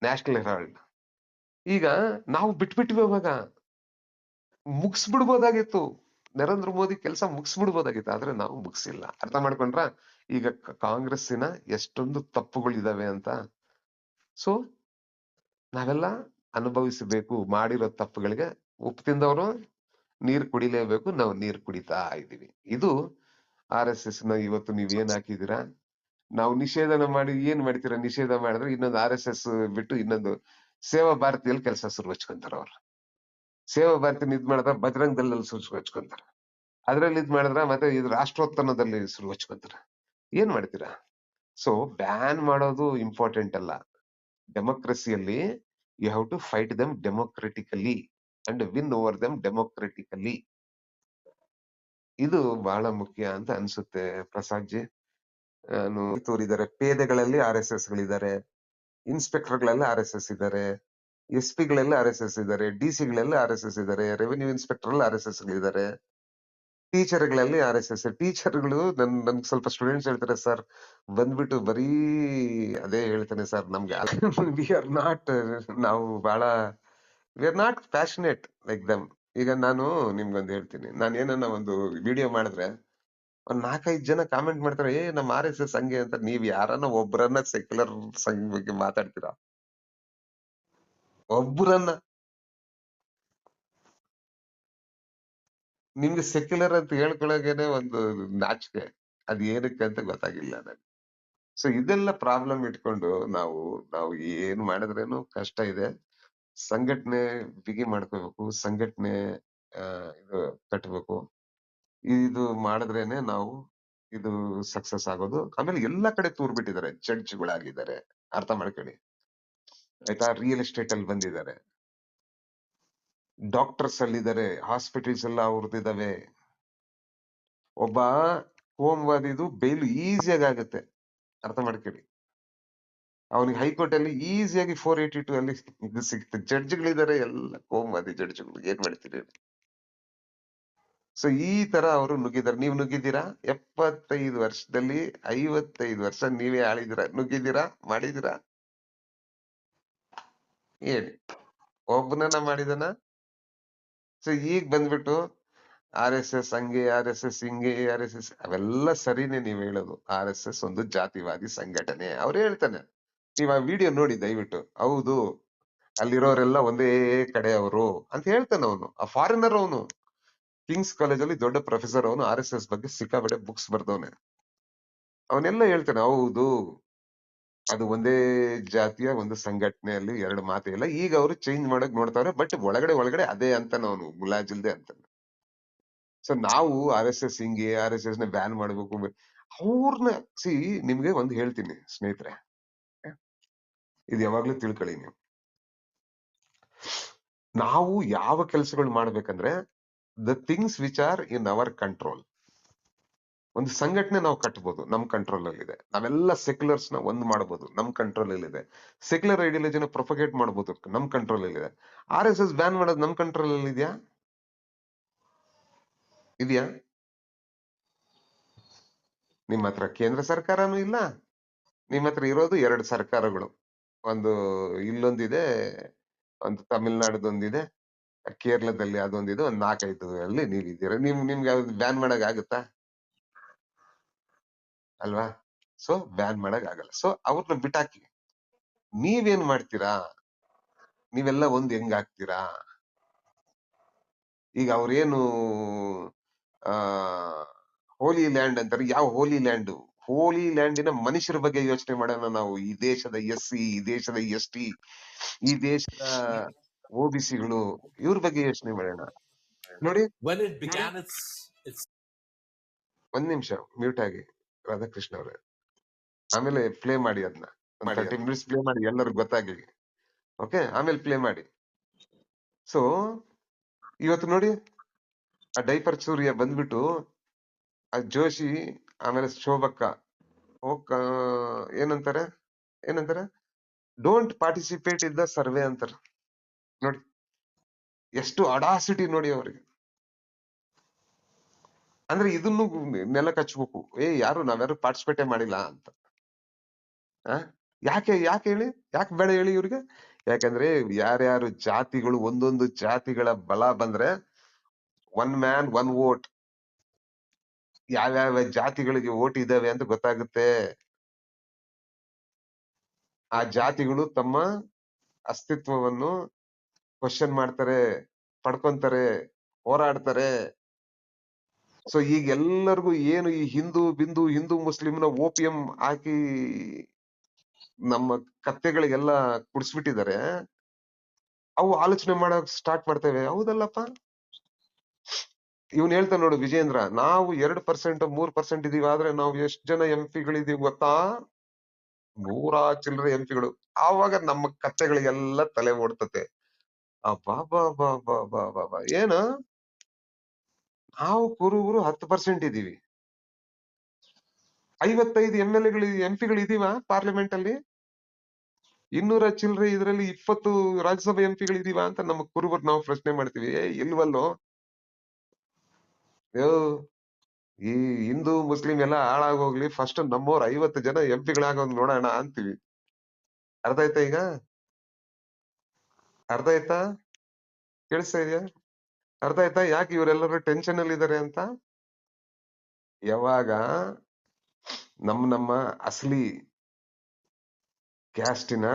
ನ್ಯಾಷನಲ್ ಹೆರಾಲ್ಡ್. ಈಗ ನಾವು ಬಿಟ್ಬಿಟ್ವಿ, ಅವಾಗ ಮುಗಿಸ್ಬಿಡ್ಬೋದಾಗಿತ್ತು, ನರೇಂದ್ರ ಮೋದಿ ಕೆಲಸ ಮುಗಿಸ್ಬಿಡ್ಬೋದಾಗಿತ್ತು, ಆದ್ರೆ ನಾವು ಮುಗಿಸಿಲ್ಲ. ಅರ್ಥ ಮಾಡ್ಕೊಂಡ್ರ? ಈಗ ಕಾಂಗ್ರೆಸ್ಸಿನ ಎಷ್ಟೊಂದು ತಪ್ಪುಗಳಿದಾವೆ ಅಂತ. ಸೊ ನಾವೆಲ್ಲ ಅನುಭವಿಸಬೇಕು ಮಾಡಿರೋ ತಪ್ಪುಗಳಿಗೆ. ಉಪ್ಪು ತಿಂದವರು ನೀರ್ ಕುಡಿಲೇಬೇಕು, ನಾವು ನೀರ್ ಕುಡಿತಾ ಇದೀವಿ. ಇದು RSS ನ ಇವತ್ತು ನೀವ್ ಏನ್ ಹಾಕಿದೀರಾ, ನಾವು ನಿಷೇಧನ ಮಾಡಿ ಏನ್ ಮಾಡ್ತೀರಾ? ನಿಷೇಧ ಮಾಡಿದ್ರೆ ಇನ್ನೊಂದು RSS ಬಿಟ್ಟು ಇನ್ನೊಂದು ಸೇವಾ ಭಾರತಿಯಲ್ಲಿ ಕೆಲಸ ಶುರು ಹಚ್ಕೊಂತಾರ ಅವ್ರು. ಸೇವಾ ಭಾರತಿ ಇದ್ ಮಾಡಿದ್ರೆ ಬಜರಂಗ್ ದಳದಲ್ಲಿ ಶುರು ಹಚ್ಕೊಂತಾರ, ಅದ್ರಲ್ಲಿ ಇದ್ ಮಾಡಿದ್ರ ಮತ್ತೆ ಇದು ರಾಷ್ಟ್ರೋತ್ತನದಲ್ಲಿ ಶುರು ಹಚ್ಕೊಂತಾರ. ಏನ್ ಮಾಡ್ತೀರಾ? ಸೊ ಬ್ಯಾನ್ ಮಾಡೋದು ಇಂಪಾರ್ಟೆಂಟ್ ಅಲ್ಲ. ಡೆಮೋಕ್ರಸಿಯಲ್ಲಿ you have to fight them democratically and win over them democratically. ಇದು ಬಹಳ ಮುಖ್ಯ ಅಂತ ಅನ್ಸುತ್ತೆ ಪ್ರಸಾದ್ ಜಿ. ತೋರಿದ್ದಾರೆ, ಪೇದೆಗಳಲ್ಲಿ RSS ಗಳಿದ್ದಾರೆ, ಇನ್ಸ್ಪೆಕ್ಟರ್ಗಳಲ್ಲಿ RSS ಇದ್ದಾರೆ, SP ಗಳಲ್ಲಿ RSS ಇದ್ದಾರೆ, DC ಗಳಲ್ಲಿ RSS ಇದ್ದಾರೆ, ರೆವಿನ್ಯೂ ಇನ್ಸ್ಪೆಕ್ಟರ್ ಅಲ್ಲಿ RSS ಗಳಿದ್ದಾರೆ, ಟೀಚರ್ಗಳಲ್ಲಿ RSS. ಟೀಚರ್ಗಳು ನನ್ಗೆ ಸ್ವಲ್ಪ ಸ್ಟೂಡೆಂಟ್ಸ್ ಹೇಳ್ತಾರೆ, ಸರ್ ಬಂದ್ಬಿಟ್ಟು ಬರೀ ಅದೇ ಹೇಳ್ತಾನೆ ಸರ್, ನಮ್ಗೆ ವಿ ಆರ್ ನಾಟ್, ನಾವು ಬಹಳ we are not passionate like them. ಈಗ ನಾನು ನಿಮ್ಗೊಂದು ಹೇಳ್ತೀನಿ, ನಾನು ಏನನ್ನ ಒಂದು ವಿಡಿಯೋ ಮಾಡಿದ್ರೆ ಒಂದ್ 4-5 ಜನ ಕಾಮೆಂಟ್ ಮಾಡ್ತಾರೆ, ನಮ್ RSS ಹಂಗೆ ಅಂತ. ನೀವ್ ಯಾರನ್ನ ಒಬ್ರನ್ನ ಸೆಕ್ಯುಲರ್ ಸಂಘ್ ಬಗ್ಗೆ ಮಾತಾಡ್ತೀರಾ? ಒಬ್ರನ್ನ. ನಿಮ್ಗೆ ಸೆಕ್ಯುಲರ್ ಅಂತ ಹೇಳ್ಕೊಳಗೇನೆ ಒಂದು ನಾಚಿಕೆ. ಅದ್ ಏನಕ್ಕೆ ಅಂತ ಗೊತ್ತಾಗಿಲ್ಲ ನನಗೆ. ಸೊ ಇದೆಲ್ಲ ಪ್ರಾಬ್ಲಮ್ ಇಟ್ಕೊಂಡು ನಾವು ನಾವು ಏನ್ ಮಾಡಿದ್ರೇನು ಕಷ್ಟ ಇದೆ. ಸಂಘಟನೆ ಬಿಗಿ ಮಾಡ್ಕೋಬೇಕು. ಸಂಘಟನೆ ಇದು ಕಟ್ಬೇಕು. ಇದು ಮಾಡಿದ್ರೇನೆ ನಾವು ಇದು ಸಕ್ಸಸ್ ಆಗೋದು. ಆಮೇಲೆ ಎಲ್ಲಾ ಕಡೆ ತೂರ್ ಬಿಟ್ಟಿದ್ದಾರೆ. ಜಡ್ಜ್‌ಗಳಾಗಿದ್ದಾರೆ. ಅರ್ಥ ಮಾಡ್ಕೊಳ್ಳಿ. ಆಯ್ತಾ? ರಿಯಲ್ ಎಸ್ಟೇಟ್ ಅಲ್ಲಿ ಬಂದಿದ್ದಾರೆ. ಡಾಕ್ಟರ್ಸ್ ಅಲ್ಲಿದ್ದಾರೆ. ಹಾಸ್ಪಿಟಲ್ಸ್ ಎಲ್ಲ ಅವ್ರದ್ದಿದಾವೆ. ಒಬ್ಬ ಕೋಮುವಾದಿದು ಬೈಲ್ ಈಸಿಯಾಗಿ ಆಗುತ್ತೆ. ಅರ್ಥ ಮಾಡ್ಕೊಳ್ಳಿ. ಅವನಿಗೆ ಹೈಕೋರ್ಟ್ ಅಲ್ಲಿ ಈಸಿಯಾಗಿ 482 ಅಲ್ಲಿ ಇದು ಸಿಗುತ್ತೆ. ಜಡ್ಜ್‌ಗಳಿದ್ದಾರೆ ಎಲ್ಲ ಕೋಮುವಾದಿ ಜಡ್ಜ್‌ಗಳು. ಏನ್ ಮಾಡ್ತೀರಿ ಹೇಳಿ? ಸೊ ಈ ತರ ಅವರು ನುಗ್ಗಿದ್ದಾರೆ. ನೀವು ನುಗ್ಗಿದ್ದೀರಾ? 75 ವರ್ಷದಲ್ಲಿ 55 ವರ್ಷ ನೀವೇ ಆಳಿದಿರ. ನುಗ್ಗಿದ್ದೀರಾ? ಮಾಡಿದಿರಾ? ಹೇಳಿ. ಒಬ್ಬನನ್ನ ಮಾಡಿದನ? ಸೊ ಈಗ ಬಂದ್ಬಿಟ್ಟು RSS ಹಂಗೆ, RSS ಹಿಂಗೆ, RSS ಅವೆಲ್ಲ ಸರಿನೇ ನೀವ್ ಹೇಳೋದು. RSS ಒಂದು ಜಾತಿವಾದಿ ಸಂಘಟನೆ. ಅವ್ರು ಹೇಳ್ತಾನೆ. ನೀವ್ ಆ ವಿಡಿಯೋ ನೋಡಿ ದಯವಿಟ್ಟು. ಹೌದು, ಅಲ್ಲಿರೋರೆಲ್ಲ ಒಂದೇ ಕಡೆಯವರು ಅಂತ ಹೇಳ್ತಾನೆ ಅವನು. ಆ ಫಾರಿನರ್ ಅವನು. ಕಿಂಗ್ಸ್ ಕಾಲೇಜಲ್ಲಿ ದೊಡ್ಡ ಪ್ರೊಫೆಸರ್ ಅವನು. RSS ಬಗ್ಗೆ ಸಿಕ್ಕಾಪಟ್ಟೆ ಬುಕ್ಸ್ ಬರ್ದವನೆ. ಅವನೆಲ್ಲ ಹೇಳ್ತಾನೆ, ಹೌದು ಅದು ಒಂದೇ ಜಾತಿಯ ಒಂದು ಸಂಘಟನೆಯಲ್ಲಿ ಎರಡು ಮಾತು ಇಲ್ಲ. ಈಗ ಅವರು ಚೇಂಜ್ ಮಾಡಕ್ ನೋಡ್ತಾರೆ. ಬಟ್ ಒಳಗಡೆ ಅದೇ ಅಂತಾನೆ ಅವನು. ಮುಲಾಜಿಲ್ದೆ ಅಂತಾನೆ. ಸೊ ನಾವು RSS ಹಿಂಗೆ, RSS ನ ಬ್ಯಾನ್ ಮಾಡ್ಬೇಕು. ಅವ್ರನ್ನ ನಿಮ್ಗೆ ಒಂದು ಹೇಳ್ತೀನಿ ಸ್ನೇಹಿತರೆ. ಇದು ಯಾವಾಗ್ಲೂ ತಿಳ್ಕೊಳ್ಳಿ ನೀವು. ನಾವು ಯಾವ ಕೆಲಸಗಳು ಮಾಡ್ಬೇಕಂದ್ರೆ the things which are in our control. ಒಂದು ಸಂಘಟನೆ ನಾವು ಕಟ್ಬೋದು, ನಮ್ ಕಂಟ್ರೋಲ್ ಅಲ್ಲಿ ಇದೆ. ನಾವೆಲ್ಲ ಸೆಕ್ಯುಲರ್ಸ್ ನ ಒಂದ್ ಮಾಡ್ಬೋದು, ನಮ್ ಕಂಟ್ರೋಲ್ ಅಲ್ಲಿ ಇದೆ. ಸೆಕ್ಯುಲರ್ ಐಡಿಯಾಲಜಿನ ಪ್ರೊಪಗೇಟ್ ಮಾಡ್ಬೋದು, ನಮ್ ಕಂಟ್ರೋಲ್ ಅಲ್ಲಿ ಇದೆ. RSS ಬ್ಯಾನ್ ಮಾಡೋದು ನಮ್ ಕಂಟ್ರೋಲ್ ಅಲ್ಲಿ ಇದೆಯಾ? ಇದೆಯಾ? ನಿಮ್ಮ ಹತ್ರ ಕೇಂದ್ರ ಸರ್ಕಾರನೂ ಇಲ್ಲ. ನಿಮ್ಮ ಹತ್ರ ಇರೋದು 2 ಸರ್ಕಾರಗಳು. ಒಂದು ಇಲ್ಲೊಂದಿದೆ, ಒಂದು ತಮಿಳ್ನಾಡದೊಂದಿದೆ, ಕೇರಳದಲ್ಲಿ ಅದೊಂದಿದೆ. ಒಂದ್ 4-5 ಅಲ್ಲಿ ನೀವಿದ್ದೀರಾ. ನಿಮ್ಗೆ ಬ್ಯಾನ್ ಮಾಡಕ್ ಆಗುತ್ತಾ? ಅಲ್ವಾ? ಸೊ ಬ್ಯಾನ್ ಮಾಡಕ್ ಆಗಲ್ಲ. ಸೊ ಅವ್ರನ್ನ ಬಿಟ್ಟಾಕಿ. ನೀವೇನ್ ಮಾಡ್ತೀರಾ? ನೀವೆಲ್ಲ ಒಂದ್ ಹೆಂಗ್ ಆಗ್ತೀರಾ? ಈಗ ಅವ್ರೇನು ಆ ಹೋಲಿ ಲ್ಯಾಂಡ್ ಅಂತಾರೆ. ಯಾವ ಹೋಲಿ ಲ್ಯಾಂಡ್? ಹೋಲಿ ಲ್ಯಾಂಡಿನ ಮನುಷ್ಯರ ಬಗ್ಗೆ ಯೋಚನೆ ಮಾಡೋಣ ನಾವು. ಈ ದೇಶದ SC, ಈ ದೇಶದ ST, ಈ ದೇಶದ OBCಗಳು, ಇವ್ರ ಬಗ್ಗೆ ಯೋಚನೆ ಮಾಡೋಣ. ನೋಡಿ, When it began its ಒಂದ್ ನಿಮಿಷ ಮ್ಯೂಟ್ ಆಗಿ ರಾಧಾಕೃಷ್ಣ ಅವ್ರೆ. ಆಮೇಲೆ ಪ್ಲೇ ಮಾಡಿ ಅದನ್ನ. ಒಂದ್ 30 ಮಿನಿಟ್ಸ್ ಪ್ಲೇ ಮಾಡಿ, ಎಲ್ಲರಿಗೂ ಗೊತ್ತಾಗ್ಲಿ. ಓಕೆ, ಆಮೇಲೆ ಪ್ಲೇ ಮಾಡಿ. ಸೊ ಇವತ್ತು ನೋಡಿ, ಆ ಡೈಪರ್ ಸೂರ್ಯ ಬಂದ್ಬಿಟ್ಟು ಆ ಜೋಶಿ ಆಮೇಲೆ ಶೋಭಕ್ಕ ಏನಂತಾರೆ don't participate in the survey ಅಂತಾರ. ನೋಡಿ ಎಷ್ಟು ಅಡಾಸಿಟಿ ನೋಡಿ ಅವ್ರಿಗೆ. ಅಂದ್ರೆ ಇದನ್ನು ನೆಲ ಕಚ್ಬೇಕು. ಯಾರು ನಾವ್ಯಾರು ಪಾರ್ಟಿಸಿಪೇಟೇ ಮಾಡಿಲ್ಲ ಅಂತ. ಯಾಕೆ ಹೇಳಿ? ಯಾಕೆ ಬೇಡ ಹೇಳಿ ಇವ್ರಿಗೆ? ಯಾಕಂದ್ರೆ ಯಾರ್ಯಾರು ಜಾತಿಗಳು, ಒಂದೊಂದು ಜಾತಿಗಳ ಬಲ ಬಂದ್ರೆ ಒನ್ ಮ್ಯಾನ್ ಒನ್ ವೋಟ್. ಯಾವ್ಯಾವ ಜಾತಿಗಳಿಗೆ ವೋಟ್ ಇದಾವೆ ಅಂತ ಗೊತ್ತಾಗುತ್ತೆ. ಆ ಜಾತಿಗಳು ತಮ್ಮ ಅಸ್ತಿತ್ವವನ್ನು ಕ್ವಶನ್ ಮಾಡ್ತಾರೆ, ಪಡ್ಕೊಂತಾರೆ, ಹೋರಾಡ್ತಾರೆ. ಸೊ ಈಗ ಎಲ್ಲರಿಗೂ ಏನು ಈ ಹಿಂದೂ ಮುಸ್ಲಿಂನ ಓಪಿಯಂ ಹಾಕಿ ನಮ್ಮ ಕತ್ತೆಗಳಿಗೆಲ್ಲ ಕುಡಿಸ್ಬಿಟ್ಟಿದ್ದಾರೆ. ಅವು ಆಲೋಚನೆ ಮಾಡಕ್ ಸ್ಟಾರ್ಟ್ ಮಾಡ್ತೇವೆ. ಹೌದಲ್ಲಪ್ಪ? ಇವ್ನು ಹೇಳ್ತಾ ನೋಡು ವಿಜೇಂದ್ರ, ನಾವು 2% 3% ಇದೀವಿ. ಆದ್ರೆ ನಾವು ಎಷ್ಟ್ ಜನ MP ಗಳಿದೀವಿ ಗೊತ್ತಾ? 100 ಚಿಲ್ಲರೆ MP ಗಳು. ಆವಾಗ ನಮ್ಮ ಕತ್ತೆಗಳಿಗೆಲ್ಲ ತಲೆ ಓಡ್ತತೆ. ಅಬ್ಬಾ ಏನು? ನಾವು ಕುರುಬರು 10% ಇದೀವಿ. 55 MLA MP ಗಳು ಇದೀವ ಪಾರ್ಲಿಮೆಂಟ್ ಅಲ್ಲಿ. 200 ಚಿಲ್ಲರೆ ಇದ್ರಲ್ಲಿ 20 ರಾಜ್ಯಸಭಾ MP ಗಳಿದೀವ ಅಂತ ನಮ್ಮ ಕುರುಬರು ನಾವು ಪ್ರಶ್ನೆ ಮಾಡ್ತೀವಿ. ಇಲ್ವಲ್ಲೋ? ಈ ಹಿಂದೂ ಮುಸ್ಲಿಂ ಎಲ್ಲ ಹಾಳಾಗೋಗ್ಲಿ, ಫಸ್ಟ್ ನಮ್ಮವ್ರ 50 ಜನ MP ಗಳಾಗೋದ್ ನೋಡೋಣ ಅಂತೀವಿ. ಅರ್ಥ ಆಯ್ತಾ ಈಗ? ಅರ್ಥ ಆಯ್ತಾ? ಕೇಳಿಸ್ತಾ ಇದೆಯಾ? ಅರ್ಥ ಆಯ್ತಾ ಯಾಕೆ ಇವರೆಲ್ಲರೂ ಟೆನ್ಷನ್ ಅಲ್ಲಿ ಇದಾರೆ ಅಂತ? ಯಾವಾಗ ನಮ್ಮ ಅಸಲಿ ಕ್ಯಾಸ್ಟಿನ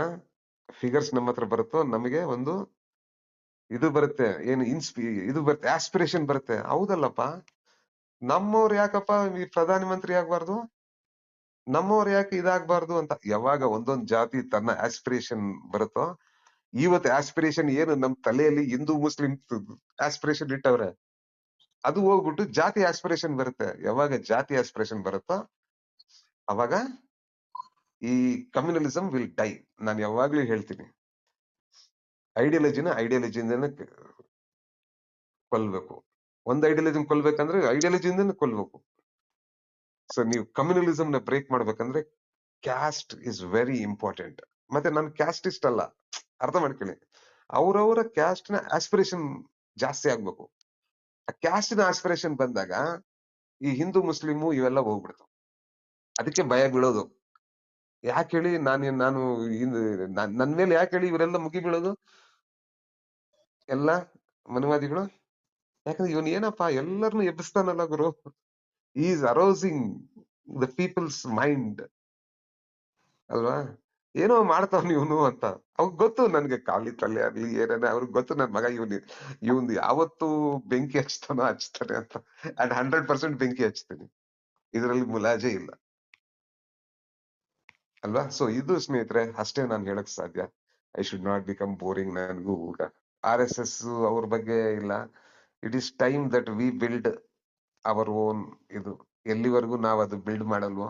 ಫಿಗರ್ಸ್ ನಮ್ಮ ಹತ್ರ ಬರುತ್ತೋ ನಮಗೆ ಒಂದು ಇದು ಬರುತ್ತೆ, ಏನು ಇದು ಬರುತ್ತೆ, ಆಸ್ಪಿರೇಷನ್ ಬರುತ್ತೆ. ಹೌದಲ್ಲಪ್ಪ, ನಮ್ಮವ್ರು ಯಾಕಪ್ಪ ಈ ಪ್ರಧಾನ ಮಂತ್ರಿ ಆಗ್ಬಾರ್ದು, ನಮ್ಮವ್ರು ಯಾಕೆ ಇದಾಗ್ಬಾರ್ದು ಅಂತ ಯಾವಾಗ ಒಂದೊಂದ್ ಜಾತಿ ತನ್ನ ಆಸ್ಪಿರೇಷನ್ ಬರುತ್ತೋ, ಇವತ್ತು ಆಸ್ಪಿರೇಷನ್ ಏನು ನಮ್ ತಲೆಯಲ್ಲಿ ಹಿಂದೂ ಮುಸ್ಲಿಂ ಆಸ್ಪಿರೇಷನ್ ಇಟ್ಟವ್ರೆ, ಅದು ಹೋಗ್ಬಿಟ್ಟು ಜಾತಿ ಆಸ್ಪಿರೇಷನ್ ಬರುತ್ತೆ. ಯಾವಾಗ ಜಾತಿ ಆಸ್ಪಿರೇಷನ್ ಬರುತ್ತೋ ಅವಾಗ ಈ ಕಮ್ಯುನಲಿಸಂ ವಿಲ್ ಡೈ. ನಾನು ಯಾವಾಗ್ಲೂ ಹೇಳ್ತೀನಿ, ಐಡಿಯಾಲಜಿಯಿಂದನೇ ಕೊಲ್ಬೇಕು. ಒಂದ್ ಐಡಿಯಾಲಜಿ ಕೊಲ್ಬೇಕಂದ್ರೆ ಐಡಿಯಾಲಜಿಯಿಂದನೇ ಕೊಲ್ಬೇಕು. ಸೊ ನೀವು ಕಮ್ಯುನಲಿಸಂ ನ ಬ್ರೇಕ್ ಮಾಡ್ಬೇಕಂದ್ರೆ ಕ್ಯಾಸ್ಟ್ ಇಸ್ ವೆರಿ ಇಂಪಾರ್ಟೆಂಟ್. ಮತ್ತೆ ನಾನು ಕ್ಯಾಸ್ಟಿಸ್ಟ್ ಅಲ್ಲ, ಅರ್ಥ ಮಾಡ್ಕೊಳ್ಳಿ. ಅವ್ರವರ ಕ್ಯಾಸ್ಟ್ ನ ಆಸ್ಪಿರೇಷನ್ ಜಾಸ್ತಿ ಆಗ್ಬೇಕು. ಆ ಕ್ಯಾಸ್ಟ್ ನ ಆಸ್ಪಿರೇಷನ್ ಬಂದಾಗ ಈ ಹಿಂದೂ ಮುಸ್ಲಿಮು ಇವೆಲ್ಲ ಹೋಗ್ಬಿಡ್ತು. ಅದಕ್ಕೆ ಭಯ ಬೀಳೋದು. ಯಾಕೆ ಹೇಳಿ, ನಾನು ನನ್ ಮೇಲೆ ಯಾಕೆ ಹೇಳಿ ಇವರೆಲ್ಲ ಮುಗಿ ಬೀಳೋದು ಎಲ್ಲ ಮನುವಾದಿಗಳು? ಯಾಕಂದ್ರೆ ಇವನ್ ಏನಪ್ಪಾ ಎಲ್ಲರನ್ನು ಎಬ್ಬಿಸ್ತಾನಲ್ಲ ಗುರು, ಈಸ್ ಅರೋಸಿಂಗ್ ದ ಪೀಪಲ್ಸ್ ಮೈಂಡ್ ಅಲ್ವಾ, ಏನೋ ಮಾಡ್ತಾವ್ ಇವನು ಅಂತ. ಅವ್ಗ್ ಗೊತ್ತು ನನ್ಗೆ ಖಾಲಿ ತಲೆ ಆಗ್ಲಿ ಏನೇನೆ, ಅವ್ರಿಗೆ ಗೊತ್ತು ನನ್ ಮಗ ಇವನ್ ಯಾವತ್ತು ಬೆಂಕಿ ಹಚ್ತಾನೆ ಅಂತ. ಅಂಡ್ 100% ಬೆಂಕಿ ಹಚ್ತೀನಿ, ಇದರಲ್ಲಿ ಮುಲಾಜೆ ಇಲ್ಲ ಅಲ್ವಾ. ಸೊ ಇದು ಸ್ನೇಹಿತರೆ ಅಷ್ಟೇ ನಾನು ಹೇಳಕ್ ಸಾಧ್ಯ. I should not become boring. ನನಗೂ RSS ಅವ್ರ ಬಗ್ಗೆ ಇಲ್ಲ. It is time that we build our own. ಇದು ಎಲ್ಲಿವರೆಗೂ ನಾವ್ ಅದು ಬಿಲ್ಡ್ ಮಾಡಲ್ವೋ,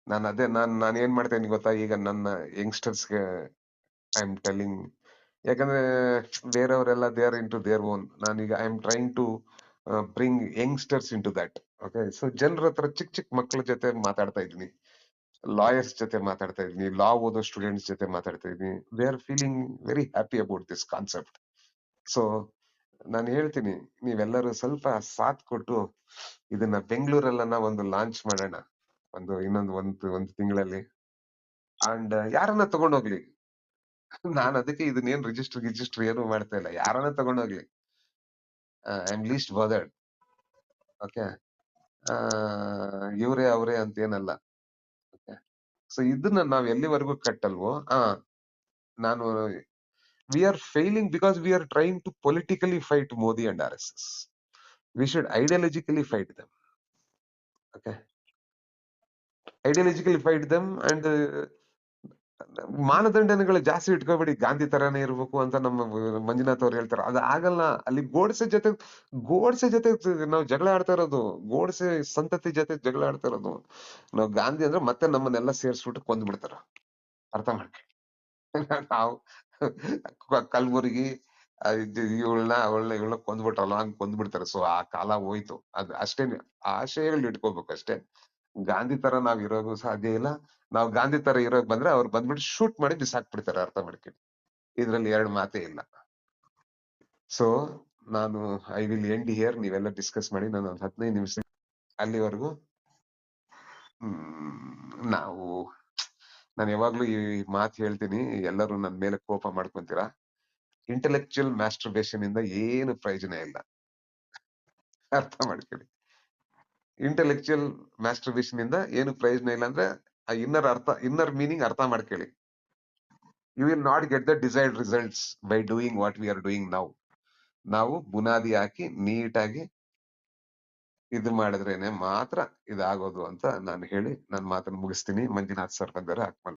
ನಾನು ಏನ್ ಮಾಡ್ತೇನೆ ಗೊತ್ತಾ, ಈಗ ನನ್ನ ಯಂಗ್ಸ್ಟರ್ಸ್ಗೆ ಐ ಆಮ್ ಟೆಲ್ಲಿಂಗ್. ಯಾಕಂದ್ರೆ ಬೇರೆಯವರೆಲ್ಲ they are into their own. ನಾನೀಗ I am trying to bring youngsters into that. Okay, so ಜನರ ಹತ್ರ ಚಿಕ್ಕ ಮಕ್ಕಳ ಜೊತೆ ಮಾತಾಡ್ತಾ ಇದೀನಿ, ಲಾಯರ್ಸ್ ಜೊತೆ ಮಾತಾಡ್ತಾ ಇದೀನಿ, ಲಾ ಓದೋ ಸ್ಟೂಡೆಂಟ್ಸ್ ಜೊತೆ ಮಾತಾಡ್ತಾ ಇದೀನಿ. They are feeling very happy about this concept. So ನಾನು ಹೇಳ್ತೀನಿ, ನೀವೆಲ್ಲರೂ ಸ್ವಲ್ಪ ಸಾಥ್ ಕೊಟ್ಟು ಇದನ್ನ ಬೆಂಗಳೂರಲ್ಲ ಒಂದು ಲಾಂಚ್ ಮಾಡೋಣ, ಒಂದು ತಿಂಗಳಲ್ಲಿ. ಅಂಡ್ ಯಾರನ್ನ ತಗೊಂಡೋಗ್ಲಿ, ನಾನು ಅದಕ್ಕೆ ಇದನ್ನೇನ್ ರಿಜಿಸ್ಟರ್ ಏನು ಮಾಡ್ತಾ ಇಲ್ಲ. ಯಾರನ್ನ ತಗೊಂಡೋಗ್ಲಿ, I am least bothered. Okay, ಇವ್ರೇ ಅವ್ರೇ ಅಂತ ಏನಲ್ಲ. ಓಕೆ, ಸೊ ಇದನ್ನ ನಾವ್ ಎಲ್ಲಿವರೆಗೂ ಕಟ್ಟಲ್ವೋ, ನಾನು we are failing because we are trying to politically fight Modi and RSS. We should ideologically fight them. Okay, ideologically fight them. And ಮಾನದಂಡನೆಗಳು ಜಾಸ್ತಿ ಇಟ್ಕೋಬೇಡಿ, ಗಾಂಧಿ ತರಾನೇ ಇರ್ಬೇಕು ಅಂತ ನಮ್ಮ ಮಂಜುನಾಥ್ ಅವ್ರು ಹೇಳ್ತಾರೆ. ಅದು ಆಗಲ್ಲ. ಅಲ್ಲಿ ಗೋಡ್ಸೆ ಜೊತೆ ನಾವು ಜಗಳ ಆಡ್ತಾ ಇರೋದು, ಗೋಡ್ಸೆ ಸಂತತಿ ಜೊತೆ ಜಗಳ ಆಡ್ತಾ ಇರೋದು ನಾವು. ಗಾಂಧಿ ಅಂದ್ರೆ ಮತ್ತೆ ನಮ್ಮನ್ನೆಲ್ಲ ಸೇರ್ಸ್ಬಿಟ್ಟು ಕೊಂದ್ಬಿಡ್ತಾರ. ಅರ್ಥ ಮಾಡ್ಕೊಳ್ಳಿ. ನಾವು ಕಲ್ಬುರ್ಗಿ ಇವಳನ್ನ ಕೊಂದ್ಬಿಟ್ರಲ್ಲ, ಹಂಗ್ ಕೊಂದ್ಬಿಡ್ತಾರೆ. ಸೊ ಆ ಕಾಲ ಹೋಯ್ತು. ಅದ್ ಅಷ್ಟೇ, ಆಶಯಗಳು ಇಟ್ಕೋಬೇಕು ಅಷ್ಟೇ. ಗಾಂಧಿ ತರ ನಾವ್ ಇರೋದು ಸಾಧ್ಯ ಇಲ್ಲ. ನಾವು ಗಾಂಧಿ ತರ ಇರೋಕ್ ಬಂದ್ರೆ ಅವ್ರು ಬಂದ್ಬಿಟ್ಟು ಶೂಟ್ ಮಾಡಿ ಬಿಸಾಕ್ಬಿಡ್ತಾರೆ. ಅರ್ಥ ಮಾಡ್ಕೊಳ್ಳಿ, ಇದ್ರಲ್ಲಿ ಎರಡು ಮಾತೇ ಇಲ್ಲ. ಸೊ ನಾನು ಐ ವಿಲ್ ಎಂಡ್ ಹಿಯರ್. ನೀವೆಲ್ಲ ಡಿಸ್ಕಸ್ ಮಾಡಿ, ನಾನು ಒಂದು 15 ನಿಮಿಷ ಅಲ್ಲಿವರೆಗೂ ನಾನು ಯಾವಾಗ್ಲೂ ಈ ಮಾತು ಹೇಳ್ತೀನಿ, ಎಲ್ಲರೂ ನನ್ ಮೇಲೆ ಕೋಪ ಮಾಡ್ಕೊಂತೀರಾ. ಇಂಟೆಲೆಕ್ಚುಯಲ್ ಮ್ಯಾಸ್ಟರ್ಬೇಷನ್ ಇಂದ ಏನು ಪ್ರಯೋಜನ ಇಲ್ಲ. ಅರ್ಥ ಮಾಡ್ಕೊಳ್ಳಿ, ಇಂಟೆಲೆಕ್ಚುಯಲ್ ಮ್ಯಾಸ್ಟರ್ಬೇಷನ್ ಇಂದ ಏನು ಪ್ರಯೋಜನ ಇಲ್ಲ. ಅಂದ್ರೆ ಆ ಇನ್ನರ್ ಮೀನಿಂಗ್ ಅರ್ಥ ಮಾಡ್ಕೊಳ್ಳಿ. You will not get the desired results by doing what we are doing now. ನಾವು ಬುನಾದಿ ಹಾಕಿ ನೀಟಾಗಿ ಇದು ಮಾಡಿದ್ರೇನೆ ಮಾತ್ರ ಇದಾಗೋದು ಅಂತ ನಾನು ಹೇಳಿ ನನ್ನ ಮಾತನ್ನು ಮುಗಿಸ್ತೀನಿ. ಮಂಜುನಾಥ್ ಸರ್ ಬಂದರೆ ಹಾಕ್ಮಲ್